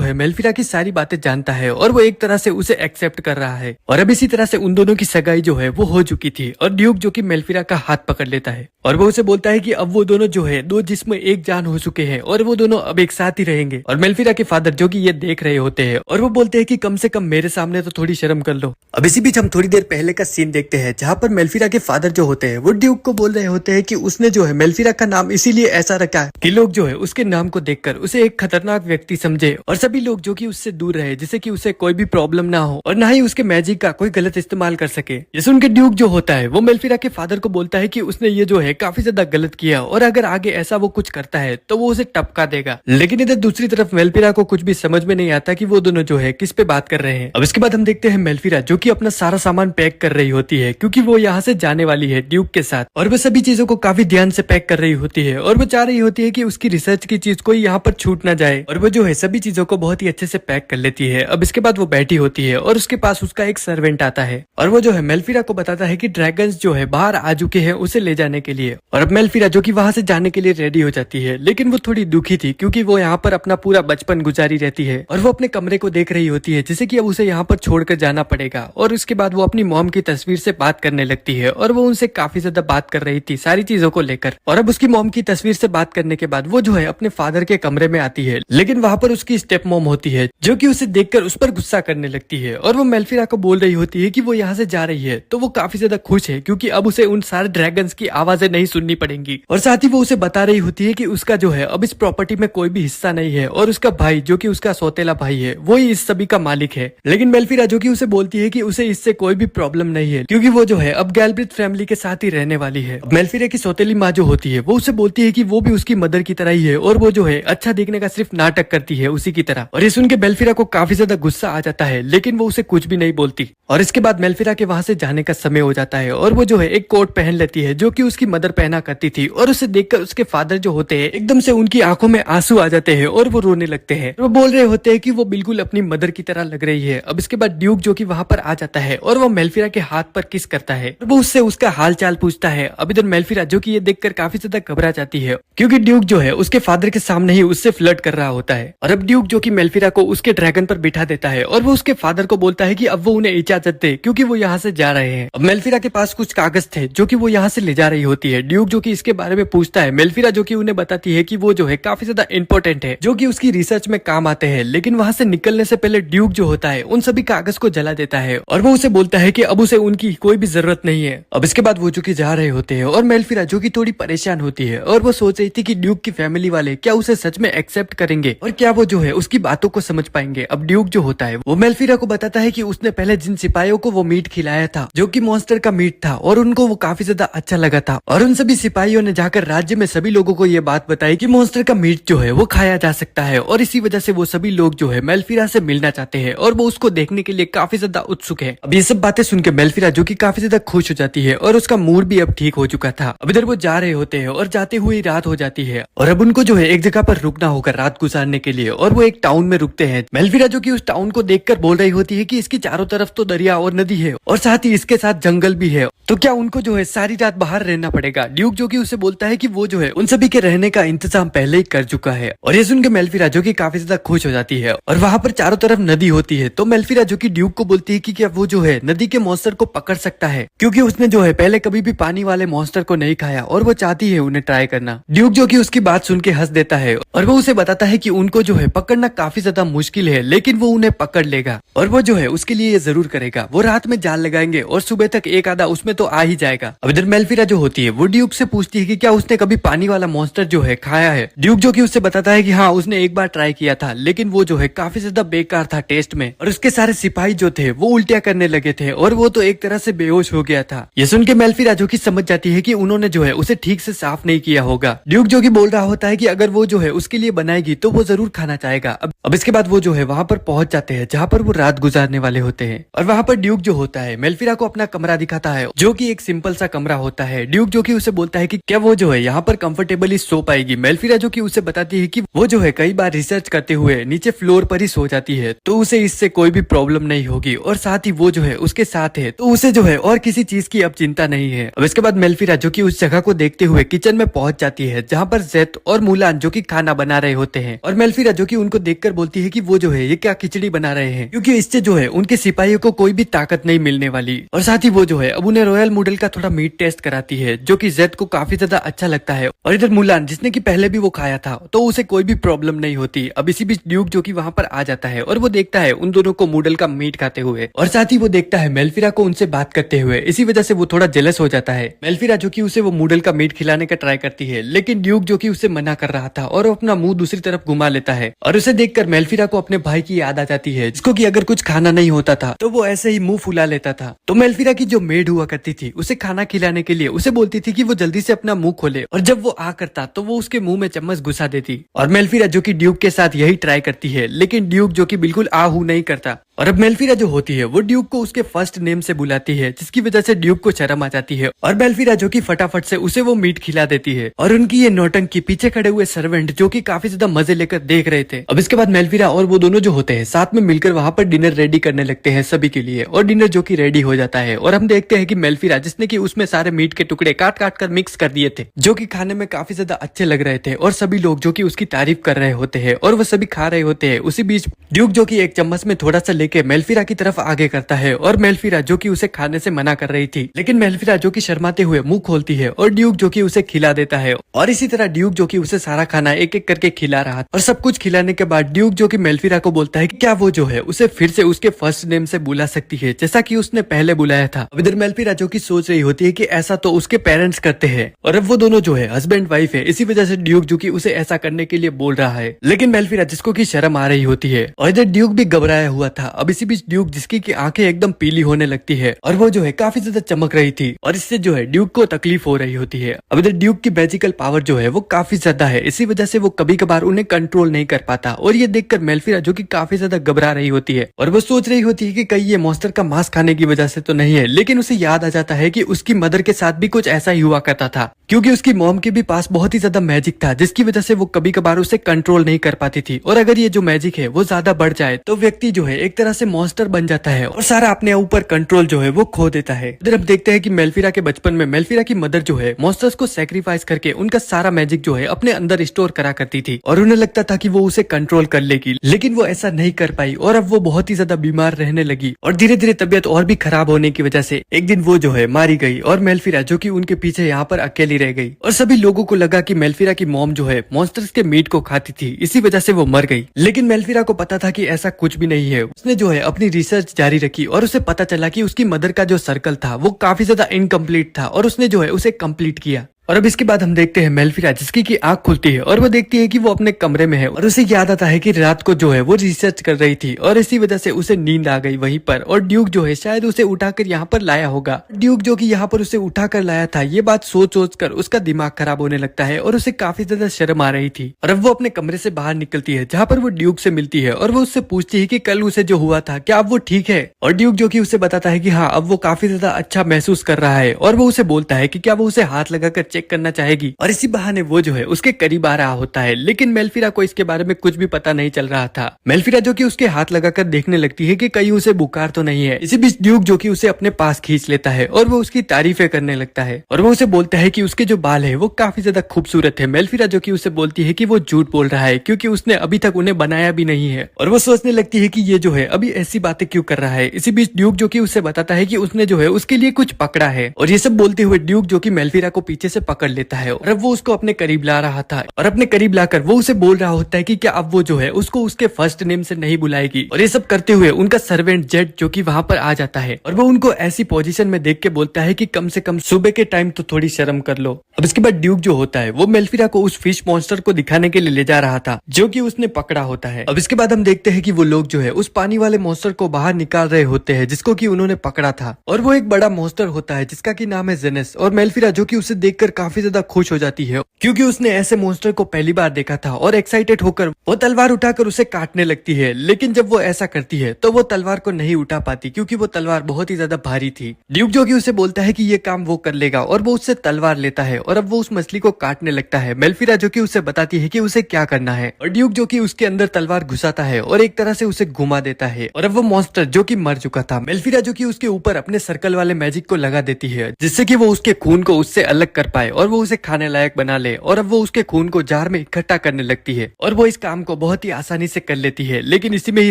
है मेल्फिरा की सारी बातें जानता है और वो एक तरह से उसे एक्सेप्ट कर रहा है। और अब इसी तरह से उन दोनों की सगाई जो है वो हो चुकी थी और ड्यूक जो कि मेल्फिरा का हाथ पकड़ लेता है और वो उसे बोलता है कि अब वो दोनों जो है दो जिस्म एक जान हो चुके हैं और वो दोनों अब एक साथ ही रहेंगे। और मेल्फिरा के फादर जो कि ये देख रहे होते हैं और वो बोलते हैं कि कम से कम मेरे सामने तो थोड़ी शर्म कर लो। अब इसी बीच हम थोड़ी देर पहले का सीन देखते हैं जहाँ पर मेल्फिरा के फादर जो होते हैं वो ड्यूक को बोल रहे होते हैं कि उसने जो है मेल्फिरा का नाम इसीलिए ऐसा रखा है कि लोग जो है उसके नाम को देखकर उसे एक खतरनाक व्यक्ति समझे और सभी लोग जो कि उससे दूर रहे जिससे कि उसे कोई भी प्रॉब्लम ना हो और ना ही उसके मैजिक का कोई गलत इस्तेमाल कर सके। ये सुन के ड्यूक जो होता है वो मेल्फिरा के फादर को बोलता है कि उसने ये जो है काफी ज्यादा गलत किया और अगर आगे ऐसा वो कुछ करता है तो वो उसे टपका देगा। लेकिन इधर दूसरी तरफ मेल्फिरा को कुछ भी समझ में नहीं आता कि वो दोनों जो है किस पे बात कर रहे हैं। अब इसके बाद हम देखते हैं मेल्फिरा जो कि अपना सारा सामान पैक कर रही होती है क्योंकि वो यहाँ से जाने वाली है ड्यूक के साथ और वो सभी चीजों को काफी ध्यान से पैक कर रही होती है और वो चाह रही होती है कि उसकी रिसर्च की चीज कोई यहाँ पर छूट ना जाए और वो जो है सभी चीजों को बहुत ही अच्छे से पैक कर लेती है। अब इसके बाद वो बैठी होती है और उसके पास उसका एक सर्वेंट आता है और वो जो है मेल्फिरा को बताता है कि ड्रैगन्स जो है बाहर आ चुके हैं उसे ले जाने के लिए। और अब मेल्फिरा जो कि वहां से जाने के लिए रेडी हो जाती है लेकिन वो थोड़ी दुखी थी क्योंकि वो यहाँ पर अपना पूरा बचपन गुजारी रहती है और वो अपने कमरे को देख रही होती है जिसे कि अब उसे यहाँ पर छोड़कर जाना पड़ेगा। और उसके बाद वो अपनी मॉम की तस्वीर से बात करने लगती है और वो उनसे काफी ज्यादा बात कर रही थी सारी चीजों को लेकर। और अब उसकी मॉम की तस्वीर से बात करने के बाद वो जो है अपने फादर के कमरे में आती है लेकिन वहाँ पर उसकी स्टेप मॉम होती है जो कि उसे देखकर उस पर गुस्सा करने लगती है और वो मेल्फिरा को बोल रही होती है कि वो यहाँ से जा रही है। तो वो काफी ज्यादा खुश है क्योंकि अब उसे उन सारे ड्रैगन्स की आवाजें नहीं सुननी पड़ेंगी और साथ ही वो उसे बता रही होती है कि उसका जो है अब इस प्रॉपर्टी में कोई भी हिस्सा नहीं है और उसका भाई जो कि उसका सौतेला भाई है वो ही इस सभी का मालिक है। लेकिन मेल्फिरा जो कि उसे बोलती है कि उसे इससे कोई भी प्रॉब्लम नहीं है क्योंकि वो जो है अब गैल्ब्रिथ फैमिली के साथ ही रहने वाली है। मेल्फिरा की सौतेली माँ जो होती है वो उसे बोलती है कि वो भी उसकी मदर की तरह ही है और वो जो है अच्छा दिखने का सिर्फ नाटक करती है उसी की तरह। और ये सुन के मेल्फिरा को काफी ज्यादा गुस्सा आ जाता है लेकिन वो उसे कुछ भी नहीं बोलती। और इसके बाद मेल्फिरा के वहां से जाने का समय हो जाता है और वो जो है एक कोट पहन लेती है जो कि उसकी मदर पहना करती थी और उसे देखकर उसके फादर जो होते हैं एकदम से उनकी आंखों में आंसू आ जाते हैं और वो रोने लगते हैं। वो बोल रहे होते हैं कि वो बिल्कुल अपनी मदर की तरह लग रही है। अब इसके बाद ड्यूक जो कि वहां पर आ जाता है और वो मेल्फिरा के हाथ पर किस करता है और वो उससे उसका हाल चाल पूछता है। अब इधर मेल्फिरा जो कि ये देखकर काफी ज्यादा घबरा जाती है क्योंकि ड्यूक जो है उसके फादर के सामने ही उससे फ्लर्ट कर रहा होता है। और अब ड्यूक जो कि मेल्फिरा को उसके ड्रैगन पर बिठा देता है और वो उसके फादर को बोलता है कि अब वो उन्हें इजाजत दे क्योंकि वो यहाँ से जा रहे हैं। अब मेल्फिरा के पास कुछ कागज थे जो कि वो यहाँ से ले जा रही होती है। ड्यूक जो कि इसके बारे में पूछता है। मेल्फिरा जो कि उन्हें बताती है कि वो जो है काफी ज्यादा इंपॉर्टेंट है जो कि उसकी रिसर्च में काम आते हैं। लेकिन वहाँ से निकलने से पहले ड्यूक जो होता है उन सभी कागज को जला देता है और वो उसे बोलता है कि अब उसे उनकी कोई भी जरूरत नहीं है। अब इसके बाद वो जो कि जा रहे होते हैं और मेल्फिरा जो कि थोड़ी परेशान होती है और वो सोच रही थी कि ड्यूक की फैमिली वाले क्या उसे सच में एक्सेप्ट करेंगे और क्या वो जो है उसकी बातों को समझ पाएंगे। अब ड्यूक जो होता है वो मेल्फिरा को बताता है कि उसने पहले जिन सिपाहियों को वो मीट खिलाया था जो कि मॉन्स्टर का मीट था और उनको वो काफी ज्यादा अच्छा लगा था और उन सभी सिपाहियों ने जाकर राज्य में सभी लोगों को ये बात बताई कि मॉन्स्टर का मीट जो है वो खाया जा सकता है और इसी वजह से वो सभी लोग जो है मेल्फिरा से मिलना चाहते हैं और वो उसको देखने के लिए काफी ज्यादा उत्सुक है। अब ये सब बातें सुन के मेल्फिरा जो कि काफी ज्यादा खुश हो जाती है और उसका मूड भी अब ठीक हो चुका था। अब इधर वो जा रहे होते हैं और जाते हुए रात हो जाती है और अब उनको जो है एक जगह पर रुकना होगा रात गुजारने के लिए और वो एक टाउन में रुकते हैं। मेल्फिरा जो कि उस टाउन को देखकर बोल रही होती है कि इसकी चारों तरफ तो दरिया और नदी है और साथ ही इसके साथ जंगल भी है, तो क्या उनको जो है सारी रात बाहर रहना पड़ेगा। ड्यूक जो कि उसे बोलता है कि वो जो है उन सभी के रहने का इंतजाम पहले ही कर चुका है। और ये सुन के मेल्फिरा जो कि काफी ज्यादा खुश हो जाती है और वहाँ पर चारों तरफ नदी होती है। तो मेल्फिरा जो कि ड्यूक को बोलती है कि क्या वो जो है नदी के मॉन्स्टर को पकड़ सकता है क्योंकि उसने जो है पहले कभी भी पानी वाले मॉन्स्टर को नहीं खाया और वो चाहती है उन्हें ट्राई करना। ड्यूक जो कि उसकी बात सुन के हंस देता है और वो उसे बताता है कि उनको जो है पकड़ना काफी ज्यादा मुश्किल है लेकिन वो उन्हें पकड़ लेगा और वो जो है उसके लिए ये जरूर करेगा। वो रात में जाल लगाएंगे और सुबह तक एक आधा उसमें तो आ ही जाएगा। अब इधर मेल्फिरा जो होती है वो ड्यूक से पूछती है कि क्या उसने कभी पानी वाला मॉन्स्टर जो है खाया है। ड्यूक जो कि उससे बताता है कि हाँ उसने एक बार ट्राई किया था लेकिन वो जो है काफी ज्यादा बेकार था टेस्ट में और उसके सारे सिपाही जो थे वो उल्टियां करने लगे थे और वो तो एक तरह से बेहोश हो गया था। ये सुन के मेल्फिरा जो कि समझ जाती है कि उन्होंने जो है उसे ठीक से साफ नहीं किया होगा। ड्यूक जो कि बोल रहा होता है कि अगर वो जो है उसके लिए बनाएगी तो वो जरूर खाना चाहेगा। अब इसके बाद वो जो है वहाँ वहाँ पर पहुंच जाते हैं जहाँ पर वो रात गुजारने वाले होते हैं। और वहाँ पर ड्यूक जो होता है मेल्फिरा को अपना कमरा दिखाता है, जो कि एक सिंपल सा कमरा होता है। ड्यूक जो कि उसे बोलता है कि क्या वो जो है यहाँ पर कंफर्टेबली सो पाएगी। मेल्फिरा जो कि उसे बताती है कि वो जो है कई बार रिसर्च करते हुए नीचे फ्लोर पर ही सो जाती है, तो उसे इससे कोई भी प्रॉब्लम नहीं होगी, और साथ ही वो जो है उसके साथ है, तो उसे जो है और किसी चीज की अब चिंता नहीं है। अब इसके बाद मेल्फिरा जो कि उस जगह को देखते हुए किचन में पहुंच जाती है, जहाँ पर जेत और मुलान जो कि खाना बना रहे होते हैं। और मेल्फिरा जो कि उनको देखकर बोलती है कि वो जो है ये क्या खिचड़ी बना रहे हैं, क्योंकि इससे जो है उनके सिपाहियों को कोई भी ताकत नहीं मिलने वाली। और साथ ही वो जो है अब उन्हें रॉयल मॉडल का थोड़ा मीट टेस्ट कराती है, जो कि जेत को काफी ज्यादा अच्छा लगता है। और इधर मुलान जिसने की पहले भी वो खाया था, तो उसे कोई भी प्रॉब्लम नहीं होती। अब इसी बीच ड्यूक जो कि वहाँ पर आ जाता है और वो देखता है उन दोनों को मॉडल का मीट खाते हुए, और साथ ही वो देखता है मेल्फिरा को उनसे बात करते हुए। इसी वजह से वो थोड़ा जेलस हो जाता है। मेल्फिरा जो कि उसे वो मॉडल का मीट खिलाने का ट्राई करती है, लेकिन ड्यूक जो कि उसे मना कर रहा था और अपना मुंह दूसरी तरफ घुमा लेता है। और उसे देखकर मेल्फिरा को अपने भाई की याद आ जाती है, जिसको कि अगर कुछ खाना नहीं होता था तो वो ऐसे ही मुंह फुला लेता था। तो मेल्फिरा की जो मेड हुआ करती थी उसे खाना खिलाने के लिए उसे बोलती थी कि वो जल्दी से अपना मुंह खोले, और जब वो आ करता तो वो उसके मुंह में चम्मच घुसा देती। और मेल्फिरा जो कि ड्यूक के साथ यही ट्राई करती है, लेकिन ड्यूक जो कि बिल्कुल आहू नहीं करता। और अब मेल्फिरा जो होती है वो ड्यूक को उसके फर्स्ट नेम से बुलाती है, जिसकी वजह से ड्यूक को शर्म आ जाती है। और मेल्फिरा जो कि फटाफट से उसे वो मीट खिला देती है। और उनकी ये नौटंकी पीछे खड़े हुए सर्वेंट जो कि काफी ज्यादा मजे लेकर देख रहे थे। अब इसके बाद मेल्फिरा और वो दोनों जो होते हैं साथ में मिलकर वहाँ पर डिनर रेडी करने लगते हैं सभी के लिए। और डिनर जो कि रेडी हो जाता है, और हम देखते हैं कि मेल्फिरा जिसने की उसमें सारे मीट के टुकड़े काट काट कर मिक्स कर दिए थे, जो कि खाने में काफी ज्यादा अच्छे लग रहे थे, और सभी लोग जो कि उसकी तारीफ कर रहे होते हैं और वो सभी खा रहे होते हैं। उसी बीच ड्यूक जो कि एक चम्मच में थोड़ा सा लेके मेल्फिरा की तरफ आगे करता है, और मेल्फिरा जो कि उसे खाने से मना कर रही थी, लेकिन मेल्फिरा जो कि शर्माते हुए मुंह खोलती है और ड्यूक जो कि उसे खिला देता है। और इसी तरह ड्यूक जो कि उसे सारा खाना एक एक करके खिला रहा था। और सब कुछ खिलाने के बाद ड्यूक जो कि मेल्फिरा को बोलता है कि क्या वो जो है उसे फिर से उसके फर्स्ट नेम से बुला सकती है, जैसा कि उसने पहले बुलाया था। अब इधर मेल्फिरा जो कि सोच रही होती है कि ऐसा तो उसके पेरेंट्स करते हैं, और अब वो दोनों जो है हस्बैंड वाइफ है, इसी वजह से ड्यूक जो कि उसे ऐसा करने के लिए बोल रहा है। लेकिन मेल्फिरा जिसको की शर्म आ रही होती है, और इधर ड्यूक भी घबराया हुआ था। अब इसी बीच ड्यूक जिसकी की आंखें एकदम पीली होने लगती है, और वो जो है काफी ज्यादा चमक रही थी, और इससे जो है ड्यूक को तकलीफ हो रही होती है। अब इधर ड्यूक की मैजिकल पावर जो है वो काफी ज्यादा है, इसी वजह से वो कभी कभार उन्हें कंट्रोल नहीं कर पाता। और ये देखकर मेल्फिरा जो कि काफी ज्यादा घबरा रही होती है, और वो सोच रही होती है कि कहीं ये मॉन्स्टर का मांस खाने की वजह से तो नहीं है। लेकिन उसे याद आ जाता है कि उसकी मदर के साथ भी कुछ ऐसा ही हुआ करता था, क्योंकि उसकी मॉम के भी पास बहुत ही ज्यादा मैजिक था, जिसकी वजह से वो कभी कभार उसे कंट्रोल नहीं कर पाती थी। और अगर ये जो मैजिक है वो ज्यादा बढ़ जाए तो व्यक्ति जो है एक तरह से मॉन्स्टर बन जाता है, और सारा अपने ऊपर कंट्रोल जो है वो खो देता है। इधर हम देखते हैं कि मेल्फिरा के बचपन में मेल्फिरा की मदर जो है मॉन्स्टर्स को सैक्रिफाइस करके उनका सारा मैजिक जो है अपने अंदर स्टोर करा करती थी, और उन्हें लगता था कि वो उसे कंट्रोल कर लेगी, लेकिन वो ऐसा नहीं कर पाई, और अब वो बहुत ही ज्यादा बीमार रहने लगी। और धीरे धीरे तबियत और भी खराब होने की वजह से एक दिन वो जो है मारी गई, और मेल्फिरा जो कि उनके पीछे यहाँ पर अकेली रह गई। और सभी लोगों को लगा कि मेल्फिरा की मॉम जो है मॉन्स्टर्स के मीट को खाती थी, इसी वजह से वो मर गई। लेकिन मेल्फिरा को पता था कि ऐसा कुछ भी नहीं है। उसने जो है अपनी रिसर्च जारी रखी, और उसे पता चला कि उसकी मदर का जो सर्कल था वो काफी ज्यादा इनकम्प्लीट था, और उसने जो है उसे कंप्लीट किया। और अब इसके बाद हम देखते हैं मेल्फिरा जिसकी की आंख खुलती है, और वो देखती है कि वो अपने कमरे में है, और उसे याद आता है कि रात को जो है वो रिसर्च कर रही थी, और इसी वजह से उसे नींद आ गई वहीं पर। और ड्यूक जो है शायद उसे उठाकर यहाँ पर लाया होगा। ड्यूक जो कि यहाँ पर उसे उठाकर लाया था, ये बात सोच सोच कर उसका दिमाग खराब होने लगता है, और उसे काफी ज्यादा शर्म आ रही थी। और अब वो अपने कमरे से बाहर निकलती है, जहाँ पर वो ड्यूक से मिलती है, और वो उससे पूछती है कि कल उसे जो हुआ था क्या अब वो ठीक है। और ड्यूक जो कि उसे बताता है कि हाँ अब वो काफी ज्यादा अच्छा महसूस कर रहा है, और वो उसे बोलता है कि क्या वो उसे हाथ लगाकर चेक करना चाहेगी। और इसी बहाने वो जो है उसके करीब आ रहा होता है, लेकिन मेल्फिरा को इसके बारे में कुछ भी पता नहीं चल रहा था। मेल्फिरा जो कि उसके हाथ लगाकर देखने लगती है कि कहीं उसे बुखार तो नहीं है। इसी बीच ड्यूक जो कि उसे अपने पास खींच लेता है, और वो उसकी तारीफें करने लगता है, और वो उसे बोलता है कि उसके जो बाल है वो काफी ज्यादा खूबसूरत है। मेल्फिरा जो कि उसे बोलती है कि वो झूठ बोल रहा है, क्योंकि उसने अभी तक उन्हें बनाया भी नहीं है। और वो सोचने लगती है कि ये जो है अभी ऐसी बातें क्यों कर रहा है। इसी बीच ड्यूक जो कि उसे बताता है कि उसने जो है उसके लिए कुछ पकड़ा है, और ये सब बोलते हुए ड्यूक जो कि मेल्फिरा को पीछे से पकड़ लेता है, और अब वो उसको अपने करीब ला रहा था, और अपने करीब लाकर वो उसे बोल रहा होता है कि क्या अब वो जो है उसको उसके फर्स्ट नेम से नहीं बुलाएगी। और ये सब करते हुए उनका सर्वेंट जेट जो कि वहाँ पर आ जाता है, और वो उनको ऐसी पोजीशन में देख के बोलता है कि कम से कम सुबह के टाइम तो थोड़ी शर्म कर लो। अब इसके बाद ड्यूक जो होता है वो मेल्फिरा को उस फिश मॉन्स्टर को दिखाने के लिए ले जा रहा था, जो कि उसने पकड़ा होता है। अब इसके बाद हम देखते हैं कि वो लोग जो है उस पानी वाले मॉन्स्टर को बाहर निकाल रहे होते हैं, जिसको कि उन्होंने पकड़ा था। और वो एक बड़ा मॉन्स्टर होता है जिसका की नाम है जेनेस। और मेल्फिरा जो कि उसे देखकर काफी ज्यादा खुश हो जाती है क्योंकि उसने ऐसे मॉन्स्टर को पहली बार देखा था और एक्साइटेड होकर वो तलवार उठाकर उसे काटने लगती है। लेकिन जब वो ऐसा करती है तो वो तलवार को नहीं उठा पाती क्योंकि वो तलवार बहुत ही ज्यादा भारी थी। ड्यूक जो कि उसे बोलता है कि ये काम वो कर लेगा और वो उससे तलवार लेता है और अब वो उस मछली को काटने लगता है। मेल्फिरा जो कि उसे बताती है कि उसे क्या करना है और ड्यूक जो कि उसके अंदर तलवार घुसाता है और एक तरह से उसे घुमा देता है और अब वो मॉन्स्टर जो कि मर चुका था, मेल्फिरा जो कि उसके ऊपर अपने सर्कल वाले मैजिक को लगा देती है जिससे कि वो उसके खून को उससे अलग कर पाए और वो उसे खाने लायक बना ले। और अब वो उसके खून को जार में इकट्ठा करने लगती है और वो इस काम को बहुत ही आसानी से कर लेती है। लेकिन इसी में ही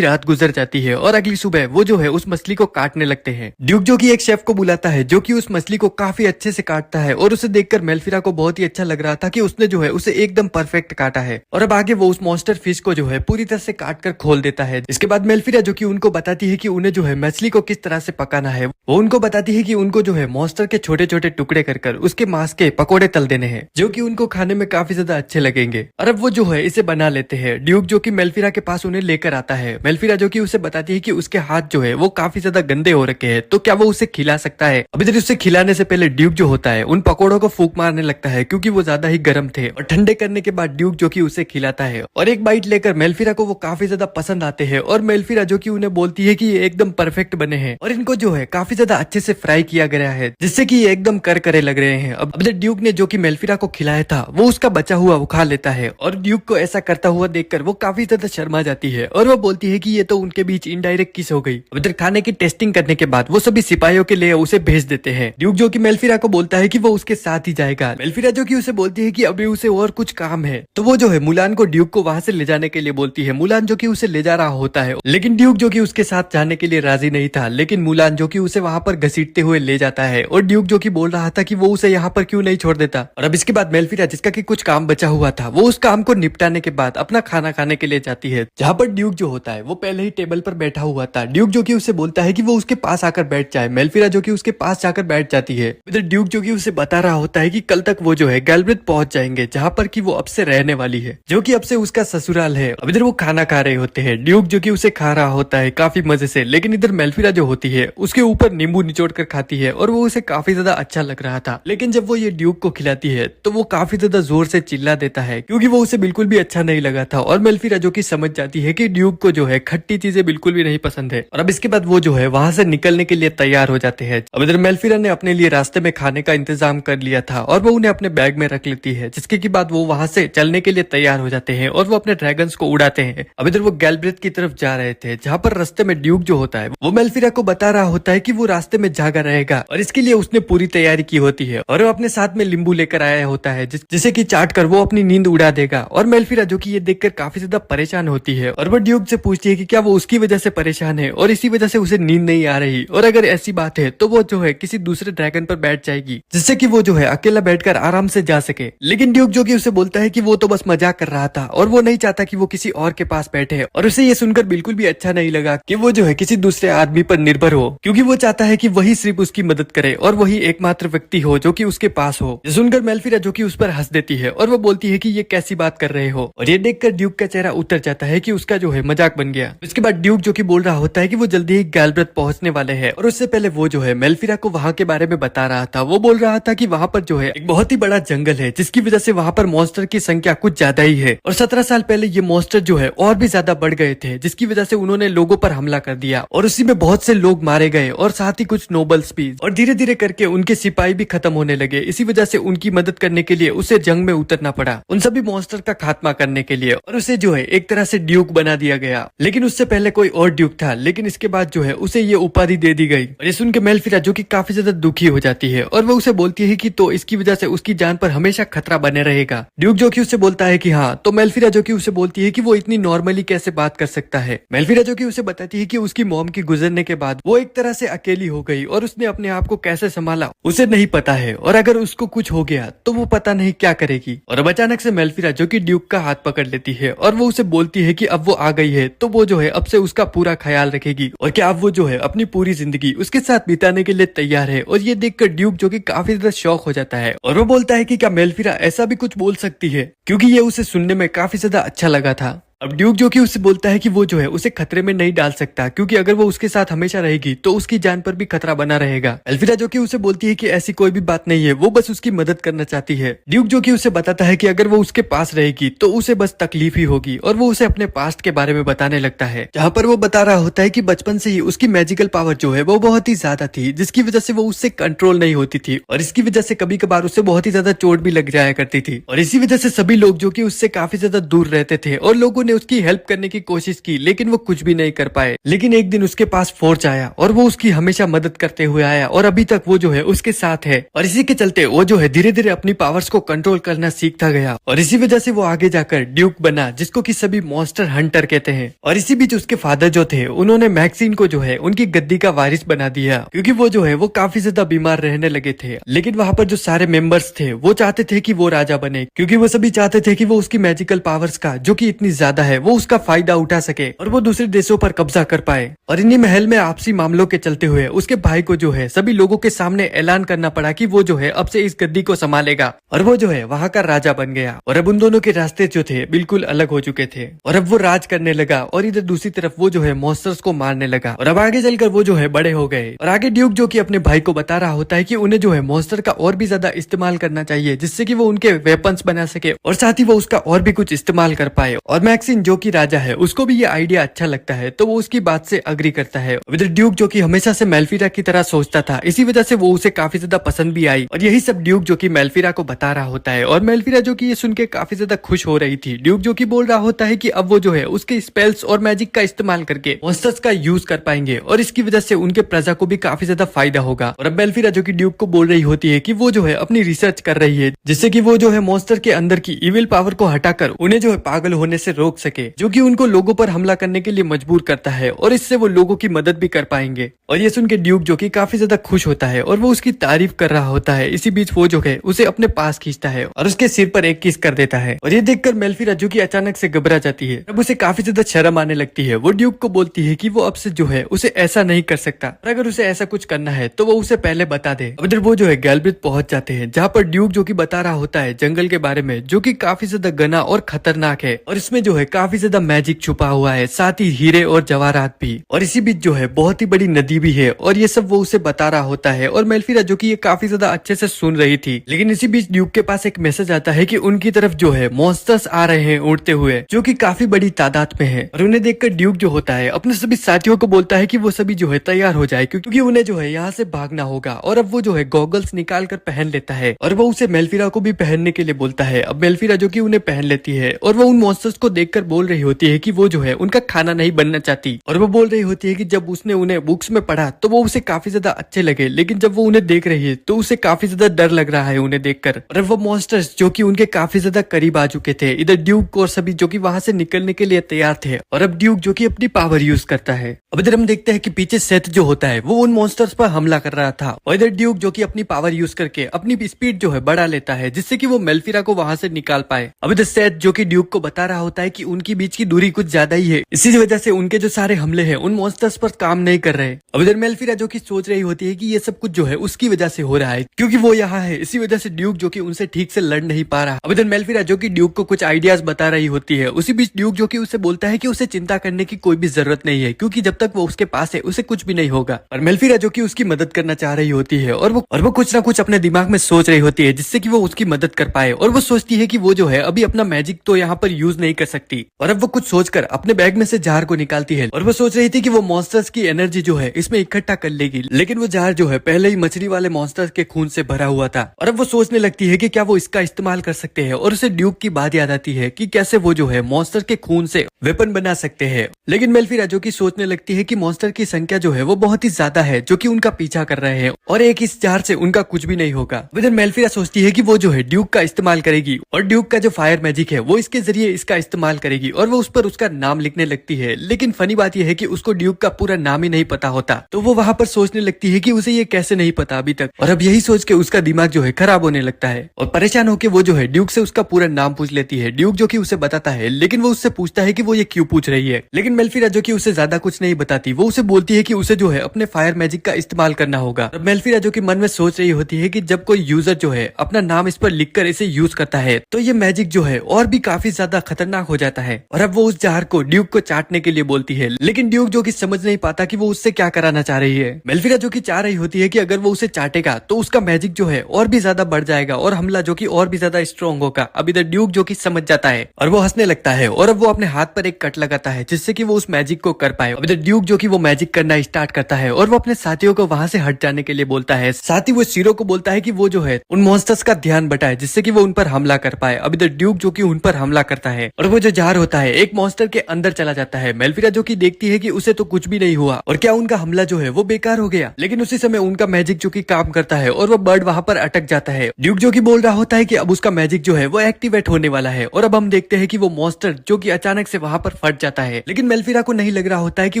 रात गुजर जाती है और अगली सुबह वो जो है उस मछली को काटने लगते हैं। ड्यूक जो कि एक शेफ को बुलाता है जो कि उस मछली को काफी अच्छे से काटता है और उसे देखकर मेल्फिरा को बहुत ही अच्छा लग रहा था कि उसने जो है उसे एकदम परफेक्ट काटा है। और अब आगे वो उस मॉन्स्टर फिश को जो है पूरी तरह से काट कर खोल देता है। इसके बाद मेल्फिरा जो कि उनको बताती है कि उन्हें जो है मछली को किस तरह से पकाना है। वो उनको बताती है कि उनको जो है मॉन्स्टर के छोटे छोटे टुकड़े कर उसके मांस के पकोड़े तल देने हैं जो कि उनको खाने में काफी ज्यादा अच्छे लगेंगे। और अब वो जो है इसे बना लेते हैं। ड्यूक जो कि मेल्फिरा के पास उन्हें लेकर आता है। मेल्फिरा जो कि उसे बताती है कि उसके हाथ जो है वो काफी ज्यादा गंदे हो रखे हैं तो क्या वो उसे खिला सकता है। अब इधर उसे खिलाने से पहले ड्यूक जो होता है उन पकोड़ों को फूंक मारने लगता है क्योंकि वो ज्यादा ही गर्म थे और ठंडे करने के बाद ड्यूक जो कि उसे खिलाता है और एक बाइट लेकर मेल्फिरा को वो काफी ज्यादा पसंद आते हैं और मेल्फिरा जो कि उन्हें बोलती है कि ये एकदम परफेक्ट बने हैं और इनको जो है काफी ज्यादा अच्छे से फ्राई किया गया है जिससे कि ये एकदम करकरे लग रहे हैं। अब ड्यूक ने जो कि मेल्फिरा को खिलाया था वो उसका बचा हुआ वो खा लेता है और ड्यूक को ऐसा करता हुआ देखकर वो काफी ज्यादा शर्मा जाती है और वो बोलती है कि ये तो उनके बीच इनडायरेक्ट किस हो गई। अब इधर खाने की टेस्टिंग करने के बाद वो सभी सिपाहियों के लिए उसे भेज देते हैं। ड्यूक जो कि मेल्फिरा को बोलता है कि वो उसके साथ ही जाएगा। मेल्फिरा जो कि उसे बोलती है कि अभी उसे और कुछ काम है तो वो जो है मुलान को ड्यूक को वहां से ले जाने के लिए बोलती है। मुलान जो कि उसे ले जा रहा होता है लेकिन ड्यूक जो कि उसके साथ जाने के लिए राजी नहीं था। लेकिन मुलान जो कि उसे वहां पर घसीटते हुए ले जाता है और ड्यूक जो कि बोल रहा था कि वो उसे यहाँ पर क्यों नहीं छोड़ देता। और अब इसके बाद मेल्फिरा जिसका कि कुछ काम बचा हुआ था वो उस काम को निपटाने के बाद अपना खाना खाने के लिए जाती है जहाँ पर ड्यूक जो होता है वो पहले ही टेबल पर बैठा हुआ था। ड्यूक जो कि उसे बोलता है कि वो उसके पास आकर बैठ जाए। मेल्फिरा जो कि उसके पास जाकर बैठ जाती है। इधर ड्यूक जो कि उसे बता रहा होता है कि कल तक वो जो है गैल्ब्रेथ पहुंच जाएंगे जहाँ पर कि वो अब से रहने वाली है जो कि अब से उसका ससुराल है। अब इधर वो खाना खा रहे होते हैं। ड्यूक जो कि उसे खा रहा होता है काफी मजे से लेकिन इधर मेल्फिरा जो होती है उसके ऊपर नींबू निचोड़ कर खाती है और वो उसे काफी ज्यादा अच्छा लग रहा था। लेकिन जब वो ये ड्यूक को खिलाती है तो वो काफी ज्यादा जोर से चिल्ला देता है क्योंकि वो उसे बिल्कुल भी अच्छा नहीं लगा था और मेल्फिरा जो कि समझ जाती है कि ड्यूक को जो है खट्टी चीजें बिल्कुल भी नहीं पसंद है। और अब इसके बाद वो जो है वहां से निकलने के लिए तैयार हो जाते हैं। अब इधर मेल्फिरा ने अपने लिए रास्ते में खाने का इंतजाम कर लिया था और वो उन्हें अपने बैग में रख लेती है जिसके की बाद वो वहां से चलने के लिए तैयार हो जाते हैं और वो अपने ड्रैगन्स को उड़ाते हैं। अब इधर वो गैल्ब्रेथ की तरफ जा रहे थे जहाँ पर रास्ते में ड्यूक जो होता है वो मेल्फिरा को बता रहा होता है कि वो रास्ते में जागा रहेगा और इसके लिए उसने पूरी तैयारी की होती है और वो अपने साथ में नींबू लेकर आया होता है जिसे कि चाट कर वो अपनी नींद उड़ा देगा। और मेल्फिरा जो कि ये देखकर काफी ज्यादा परेशान होती है और वो ड्यूक से पूछती है कि क्या वो उसकी वजह से परेशान है और इसी वजह से उसे नींद नहीं आ रही और अगर ऐसी बात है तो वो जो है किसी दूसरे ड्रैगन पर बैठ जाएगी जिससे कि वो जो है अकेला बैठकर आराम से जा सके। लेकिन ड्यूक जो कि उसे बोलता है कि वो तो बस मजाक कर रहा था और वो नहीं चाहता कि वो किसी और के पास बैठे और उसे ये सुनकर बिल्कुल भी अच्छा नहीं लगा कि वो जो है किसी दूसरे आदमी पर निर्भर हो क्योंकि वो चाहता है कि वही सिर्फ उसकी मदद करे और वही एकमात्र व्यक्ति हो जो कि उसके पास हो। सुनकर मेल्फिरा जो कि उस पर हंस देती है और वो बोलती है कि ये कैसी बात कर रहे हो और ये देखकर ड्यूक का चेहरा उतर जाता है कि उसका जो है मजाक बन गया। उसके बाद ड्यूक जो कि बोल रहा होता है कि वो जल्दी ही गैल्ब्रेथ पहुंचने वाले हैं और उससे पहले वो जो है मेल्फिरा को वहां के बारे में बता रहा था। वो बोल रहा था कि वहां पर जो है एक बहुत ही बड़ा जंगल है जिसकी वजह से वहां पर मॉन्स्टर की संख्या कुछ ज्यादा ही है और 17 साल पहले ये मॉन्स्टर जो है और भी ज्यादा बढ़ गए थे जिसकी वजह से उन्होंने लोगों पर हमला कर दिया और उसी में बहुत से लोग मारे गए और साथ ही कुछ नोबल्स भी और धीरे धीरे करके उनके सिपाही भी खत्म होने लगे। इसी वजह से उनकी मदद करने के लिए उसे जंग में उतरना पड़ा उन सभी मॉन्स्टर का खात्मा करने के लिए और उसे जो है एक तरह से ड्यूक बना दिया गया। लेकिन उससे पहले कोई और ड्यूक था लेकिन इसके बाद जो है उसे ये उपाधि दे दी गई। और ये सुन के मेल्फिरा जो कि काफी ज्यादा दुखी हो जाती है और वो उसे बोलती है कि तो इसकी वजह से उसकी जान पर हमेशा खतरा बने रहेगा। ड्यूक जो कि उसे बोलता है कि हाँ, तो मेल्फिरा जो कि उसे बोलती है कि वो इतनी नॉर्मली कैसे बात कर सकता है। मेल्फिरा जो कि उसे बताती है कि उसकी मॉम की गुजरने के बाद वो एक तरह से अकेली हो गई और उसने अपने आप को कैसे संभाला उसे नहीं पता है और अगर उसको कुछ हो गया तो वो पता नहीं क्या करेगी। और अब अचानक से मेल्फिरा जो कि ड्यूक का हाथ पकड़ लेती है और वो उसे बोलती है कि अब वो आ गई है तो वो जो है अब से उसका पूरा ख्याल रखेगी और क्या अब वो जो है अपनी पूरी जिंदगी उसके साथ बिताने के लिए तैयार है। और ये देखकर ड्यूक जो कि काफी ज्यादा शॉक हो जाता है और वो बोलता है कि क्या मेल्फिरा ऐसा भी कुछ बोल सकती है, क्योंकि ये उसे सुनने में काफी ज्यादा अच्छा लगा था। अब ड्यूक जो कि उससे बोलता है कि वो जो है उसे खतरे में नहीं डाल सकता, क्योंकि अगर वो उसके साथ हमेशा रहेगी तो उसकी जान पर भी खतरा बना रहेगा। एल्विरा जो कि उसे बोलती है कि ऐसी कोई भी बात नहीं है, वो बस उसकी मदद करना चाहती है। ड्यूक जो कि उसे बताता है कि अगर वो उसके पास रहेगी तो उसे बस तकलीफ ही होगी, और वो उसे अपने पास्ट के बारे में बताने लगता है, जहाँ पर वो बता रहा होता है कि बचपन से ही उसकी मैजिकल पावर जो है वो बहुत ही ज्यादा थी, जिसकी वजह से वो उससे कंट्रोल नहीं होती थी, और इसकी वजह से कभी कभार उसे बहुत ही ज्यादा चोट भी लग जाया करती थी। और इसी वजह से सभी लोग जो कि उससे काफी ज्यादा दूर रहते थे, और लोगों ने उसकी हेल्प करने की कोशिश की, लेकिन वो कुछ भी नहीं कर पाए। लेकिन एक दिन उसके पास फोर्ज आया, और वो उसकी हमेशा मदद करते हुए आया, और अभी तक वो जो है उसके साथ है। और इसी के चलते वो जो है धीरे धीरे अपनी पावर्स को कंट्रोल करना सीखता गया, और इसी वजह से वो आगे जाकर ड्यूक बना, जिसको कि सभी मॉन्स्टर हंटर कहते हैं। और इसी बीच उसके फादर जो थे, उन्होंने मैक्सिन को जो है उनकी गद्दी का वारिस बना दिया, क्योंकि वो जो है वो काफी ज्यादा बीमार रहने लगे थे। लेकिन वहाँ पर जो सारे मेंबर्स थे वो चाहते थे कि वो राजा बने, क्योंकि वो सभी चाहते थे कि वो उसकी मैजिकल पावर्स का जो कि इतनी ज्यादा है वो उसका फायदा उठा सके, और वो दूसरे देशों पर कब्जा कर पाए। और इन्हीं महल में आपसी मामलों के चलते हुए उसके भाई को जो है सभी लोगों के सामने ऐलान करना पड़ा कि वो जो है अब से इस गद्दी को संभालेगा, और वो जो है वहाँ का राजा बन गया। और अब उन दोनों के रास्ते जो थे बिल्कुल अलग हो चुके थे, और अब वो राज करने लगा, और इधर दूसरी तरफ वो जो है मॉन्स्टर्स को मारने लगा। और अब आगे चलकर वो जो है बड़े हो गए, और आगे ड्यूक जो कि अपने भाई को बता रहा होता है कि उन्हें जो है मॉन्स्टर का और भी ज्यादा इस्तेमाल करना चाहिए, जिससे कि वो उनके वेपन्स बना सके, और साथ ही वो उसका और भी कुछ इस्तेमाल कर पाए। और मैक्सिन जो कि राजा है उसको भी ये आइडिया अच्छा लगता है, तो वो उसकी बात से अग्री करता है। इधर ड्यूक जो कि हमेशा से मेल्फिरा की तरह सोचता था, इसी वजह से वो उसे काफी ज्यादा पसंद भी आई। और यही सब ड्यूक जो कि मेल्फिरा को बता रहा होता है, और मेल्फिरा जो कि ये सुन के काफी ज्यादा खुश हो रही थी। ड्यूक जो कि बोल रहा होता है कि अब वो जो है उसके स्पेल्स और मैजिक का इस्तेमाल करके मॉन्स्टर्स का यूज कर पाएंगे, और इसकी वजह से उनके प्रजा को भी काफी ज्यादा फायदा होगा। और अब मेल्फिरा जो कि ड्यूक को बोल रही होती है कि वो जो है अपनी रिसर्च कर रही है, जिससे कि वो जो है मॉन्स्टर के अंदर की इविल पावर को हटाकर उन्हें जो है पागल होने से रोक सके, जो कि उनको लोगों पर हमला करने के लिए मजबूर करता है, और इससे वो लोगों की मदद भी कर पाएंगे। और ये सुन के ड्यूक जो कि काफी ज्यादा खुश होता है, और वो उसकी तारीफ कर रहा होता है। इसी बीच वो जो है उसे अपने पास खींचता है, और उसके सिर पर एक किस कर देता है। और ये देखकर मेल्फिरा जो कि अचानक से घबरा जाती है, अब उसे काफी ज्यादा शर्म आने लगती है। वो ड्यूक को बोलती है कि वो अब से जो है उसे ऐसा नहीं कर सकता, और अगर उसे ऐसा कुछ करना है तो वो उसे पहले बता दे। अब इधर वो जो है गैल्ब्रिथ पहुंच जाते हैं, जहाँ पर ड्यूक जो कि बता रहा होता है जंगल के बारे में, जो कि काफी ज्यादा घना और खतरनाक है, और इसमें जो है काफी ज्यादा मैजिक छुपा हुआ है, साथ ही हीरे और जवाहरात भी। और इसी बीच जो है बहुत ही बड़ी नदी भी है, और ये सब वो उसे बता रहा होता है। और मेल्फिरा जो कि ये काफी ज्यादा अच्छे से सुन रही थी, लेकिन इसी बीच ड्यूक के पास एक मैसेज आता है कि उनकी तरफ जो है मॉन्स्टर्स आ रहे हैं उड़ते हुए, जो कि काफी बड़ी तादाद में है। और उन्हें देखकर ड्यूक जो होता है अपने सभी साथियों को बोलता है कि वो सभी जो है तैयार हो जाए, क्योंकि उन्हें जो है यहाँ से भागना होगा। और अब वो जो है गॉगल्स निकाल कर पहन लेता है, और वो उसे मेल्फिरा को भी पहनने के लिए बोलता है। अब मेल्फिरा जो कि उन्हें पहन लेती है, और वो उन मॉन्स्टर्स को देखकर बोल रही होती है कि वो जो है उनका खाना नहीं बनना चाहती। और वो बोल रही होती है कि जब उसने उन्हें बुक्स में पढ़ा तो वो उसे काफी ज्यादा अच्छे लगे, लेकिन जब वो उन्हें देख रही है तो उसे काफी ज्यादा डर लग रहा है उन्हें देखकर। और वो मॉन्स्टर्स जो कि उनके काफी ज्यादा करीब आ चुके थे, इधर ड्यूक और सभी जो कि वहां से निकलने के लिए तैयार थे। और अब ड्यूक जो कि अपनी पावर यूज करता है। अब इधर हम देखते हैं कि पीछे सेथ जो होता है वो उन मॉन्स्टर्स पर हमला कर रहा था, और इधर ड्यूक जो कि अपनी पावर यूज करके अपनी स्पीड जो है बढ़ा लेता है, जिससे कि वो मेल्फिरा को वहां से निकाल पाए। अब इधर सेथ जो कि ड्यूक को बता रहा होता है कि उनकी बीच की दूरी कुछ ज्यादा ही है, इसी वजह से उनके जो सारे हमले हैं उन मॉन्स्टर्स पर काम नहीं कर रहे। अब इधर मेल्फिरा जो कि सोच रही होती है कि ये सब कुछ जो है उसकी वजह से हो रहा है, क्योंकि वो यहाँ है, इसी वजह से ड्यूक जो कि उनसे ठीक से लड़ नहीं पा रहा। अब इधर मेल्फिरा जो कि ड्यूक को कुछ आइडियाज बता रही होती है, उसी बीच ड्यूक जो कि उसे बोलता है कि उसे चिंता करने की कोई भी जरूरत नहीं है, क्योंकि जब तक वो उसके पास है उसे कुछ भी नहीं होगा। और मेल्फिरा जो कि उसकी मदद करना चाह रही होती है, और वो कुछ ना कुछ अपने दिमाग में सोच रही होती है, जिससे कि वो उसकी मदद कर पाए। और वो सोचती है कि वो जो है अभी अपना मैजिक तो यहाँ पर यूज नहीं कर सकती। और अब वो कुछ सोचकर अपने बैग में से जार को निकालती है, और वो सोच रही थी कि वो मॉन्स्टर्स की एनर्जी जो है इसमें इकट्ठा कर लेगी, लेकिन वो जार जो है पहले ही मछली वाले मॉन्स्टर्स के खून से भरा हुआ था। और अब वो सोचने लगती है कि क्या वो इसका इस्तेमाल कर सकते हैं, और उसे ड्यूक की बात याद आती है कि कैसे वो जो है मॉन्स्टर के खून से वेपन बना सकते हैं। लेकिन मेल्फिरा जो कि सोचने लगती है कि मॉन्स्टर की संख्या जो है वो बहुत ही ज्यादा है, जो कि उनका पीछा कर रहे हैं, और एक इस जार से उनका कुछ भी नहीं होगा। इधर मेल्फिरा सोचती है कि वो जो है ड्यूक का इस्तेमाल करेगी, और ड्यूक का जो फायर मैजिक है वो इसके जरिए इसका इस्तेमाल करेगी, और वो उस पर उसका नाम लिखने लगती है। लेकिन फनी बात यह है कि उसको ड्यूक का पूरा नाम ही नहीं पता होता, तो वो वहां पर सोचने लगती है कि उसे ये कैसे नहीं पता अभी तक। और अब यही सोच के उसका दिमाग जो है खराब होने लगता है, और परेशान होकर वो जो है ड्यूक से उसका पूरा नाम पूछ लेती है। ड्यूक जो कि उसे बताता है, लेकिन वो उससे पूछता है कि वो ये क्यों पूछ रही है। लेकिन मेल्फिरा जो कि उसे ज्यादा कुछ नहीं बताती, वो उसे बोलती है कि उसे जो है अपने फायर मैजिक का इस्तेमाल करना होगा। मेल्फिरा जो कि मन में सोच रही होती है कि जब कोई यूजर जो है अपना नाम इस पर लिखकर इसे यूज करता है, तो ये मैजिक जो है और भी काफी ज्यादा खतरनाक हो जाता जाता है और अब वो उस जार को ड्यूक को चाटने के लिए बोलती है, लेकिन ड्यूक जो कि समझ नहीं पाता कि वो उससे क्या कराना चाह रही है। मेल्फिरा जो कि चाह रही होती है कि अगर वो उसे चाटेगा तो उसका मैजिक जो है और भी ज्यादा बढ़ जाएगा और हमला जो कि और भी ज्यादा स्ट्रॉन्ग होगा। अब इधर ड्यूक जो कि समझ जाता है और वो हंसने लगता है और अब वो अपने हाथ पर एक कट लगाता है जिससे कि वो उस मैजिक को कर पाए। अब इधर ड्यूक जो कि वो मैजिक करना स्टार्ट करता है और वो अपने साथियों को वहां से हट जाने के लिए बोलता है। साथ ही वो शीरो को बोलता है कि वो जो है उन मॉन्स्टर्स का ध्यान बटाए जिससे कि वो उन पर हमला कर पाए। अब इधर ड्यूक जो कि उन पर हमला करता है और वो जो जार होता है एक मॉन्स्टर के अंदर चला जाता है। मेल्फिरा जो कि देखती है कि उसे तो कुछ भी नहीं हुआ और क्या उनका हमला जो है वो बेकार हो गया, लेकिन उसी समय उनका मैजिक जो कि काम करता है और वो बर्ड वहां पर अटक जाता है। ड्यूक जो कि बोल रहा होता है कि अब उसका मैजिक जो है वो एक्टिवेट होने वाला है और अब हम देखते हैं कि वो मॉन्स्टर जो कि अचानक से वहां पर फट जाता है, लेकिन मेल्फिरा को नहीं लग रहा होता है कि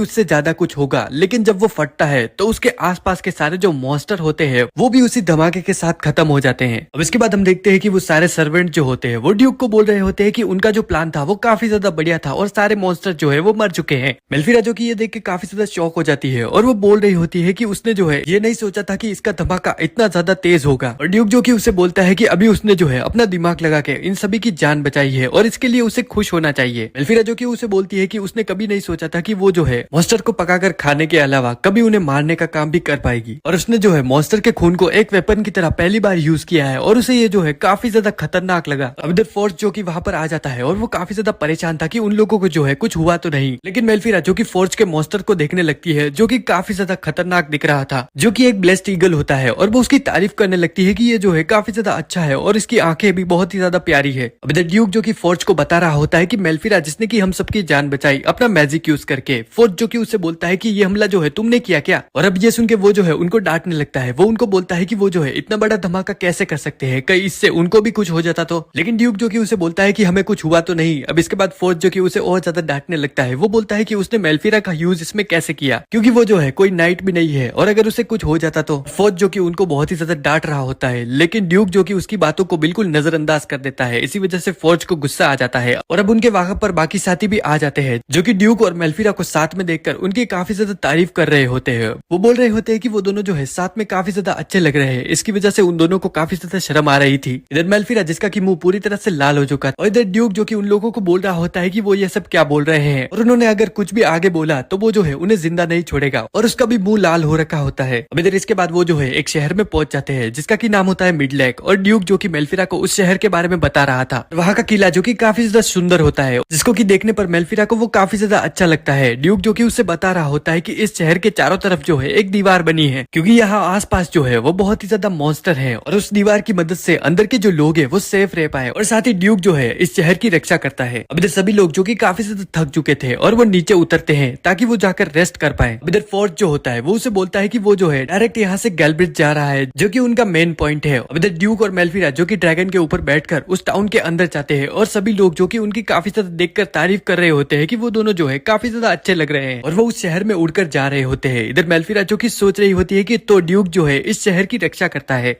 उससे ज्यादा कुछ होगा। लेकिन जब वो फटता है तो उसके आसपास के सारे जो मॉन्स्टर होते हैं वो भी उसी धमाके के साथ खत्म हो जाते हैं। अब इसके बाद हम देखते हैं कि वो सारे सर्वेंट जो होते हैं वो ड्यूक को बोल रहे होते हैं कि उनका जो प्लान था वो काफी ज्यादा बढ़िया था और सारे मॉन्स्टर जो है वो मर चुके हैं। मेल्फिरा जो कि ये देख के काफी ज्यादा शॉक हो जाती है और वो बोल रही होती है कि उसने जो है ये नहीं सोचा था कि इसका धमाका इतना ज्यादा तेज होगा। और ड्यूक जो कि उसे बोलता है कि अभी उसने जो है अपना दिमाग लगा के इन सभी की जान बचाई है और इसके लिए उसे खुश होना चाहिए। मेल्फिरा जो कि उसे बोलती है कि उसने कभी नहीं सोचा था कि वो जो है मॉन्स्टर को पकाकर खाने के अलावा कभी उन्हें मारने का काम भी कर पाएगी और उसने जो है मॉन्स्टर के खून को एक वेपन की तरह पहली बार यूज किया है और उसे ये जो है काफी ज्यादा खतरनाक लगा। अब इधर फोर्स जो कि वहां पर आ जाता है और वो काफी ज्यादा परेशान था कि उन लोगों को जो है कुछ हुआ तो नहीं, लेकिन मेल्फिरा जो कि फोर्स के मॉन्स्टर को देखने लगती है जो कि काफी ज्यादा खतरनाक दिख रहा था, जो कि एक ब्लेस्ड ईगल होता है और वो उसकी तारीफ करने लगती है कि ये जो है काफी ज्यादा अच्छा है और इसकी आंखें भी बहुत ही ज्यादा प्यारी है। अब इधर ड्यूक जो कि फोर्स को बता रहा होता है कि मेल्फिरा जिसने की हम सबकी जान बचाई अपना मैजिक यूज करके, फोर्स जो कि उसे बोलता है कि ये हमला जो है तुमने किया क्या, और अब ये सुन के वो जो है उनको डांटने लगता है। वो उनको बोलता है कि वो जो है इतना बड़ा धमाका कैसे कर सकते हैं, कहीं इससे उनको भी कुछ हो जाता तो, लेकिन ड्यूक जो कि उसे बोलता है कि हमें कुछ हुआ तो नहीं। अब इसके बाद फोर्स जो कि उसे और ज्यादा डांटने लगता है। वो बोलता है कि उसने मेल्फिरा का यूज इसमें कैसे किया, क्योंकि वो जो है कोई नाइट भी नहीं है और अगर उसे कुछ हो जाता तो। फोर्स जो कि उनको बहुत ही ज्यादा डांट रहा होता है, लेकिन ड्यूक जो कि उसकी बातों को बिल्कुल नजरअंदाज कर देता है। इसी वजह से फोर्स को गुस्सा आ जाता है और अब उनके वहां पर बाकी साथी भी आ जाते हैं जो कि ड्यूक और मेल्फिरा को साथ में देखकर उनकी काफी ज्यादा तारीफ कर रहे होते हैं। वो बोल रहे होते हैं कि वो दोनों जो है साथ में काफी ज्यादा अच्छे लग रहे हैं, इसकी वजह से उन दोनों को काफी ज्यादा शर्म आ रही थी। इधर मेल्फिरा जिसका कि मुंह पूरी तरह से लाल हो चुका और इधर ड्यूक जो कि उन लोगों को बोल रहा होता है कि वो ये सब क्या बोल रहे हैं और उन्होंने अगर कुछ भी आगे बोला तो वो जो है उन्हें जिंदा नहीं छोड़ेगा और उसका भी मुंह लाल हो रखा होता है। अब इधर इसके बाद वो जो है एक शहर में पहुंच जाते हैं जिसका की नाम होता है मिडलेक और ड्यूक जो कि मेल्फिरा को उस शहर के बारे में बता रहा था। वहाँ का किला जो कि काफी ज्यादा सुंदर होता है जिसको कि देखने पर मेल्फिरा को वो काफी ज्यादा अच्छा लगता है। ड्यूक जो कि उससे बता रहा होता है कि इस शहर के चारों तरफ जो है एक दीवार बनी है क्योंकि यहाँ आसपास जो है वो बहुत ही ज्यादा मॉन्स्टर है और उस दीवार की मदद से अंदर के जो लोग हैं वो सेफ रह पाए और साथ ही ड्यूक जो है इस शहर की रक्षा करता है। अब इधर सभी लोग जो कि काफी ज्यादा थक चुके थे और वो नीचे उतरते हैं ताकि वो जाकर रेस्ट कर पाए। अब इधर फोर्स जो होता है वो उसे बोलता है कि वो जो है डायरेक्ट यहाँ से गैलब्रिज जा रहा है जो कि उनका मेन पॉइंट है। अब इधर ड्यूक और मेल्फिरा जो कि ड्रैगन के ऊपर बैठकर उस टाउन के अंदर जाते हैं और सभी लोग जो कि उनकी काफी ज्यादा देखकर तारीफ कर रहे होते हैं कि वो दोनों जो है काफी ज्यादा अच्छे लग रहे हैं और वो उस शहर में उड़कर जा रहे होते हैं। इधर मेल्फिरा जो कि सोच रही होती है कि तो ड्यूक जो है इस शहर की रक्षा करता है।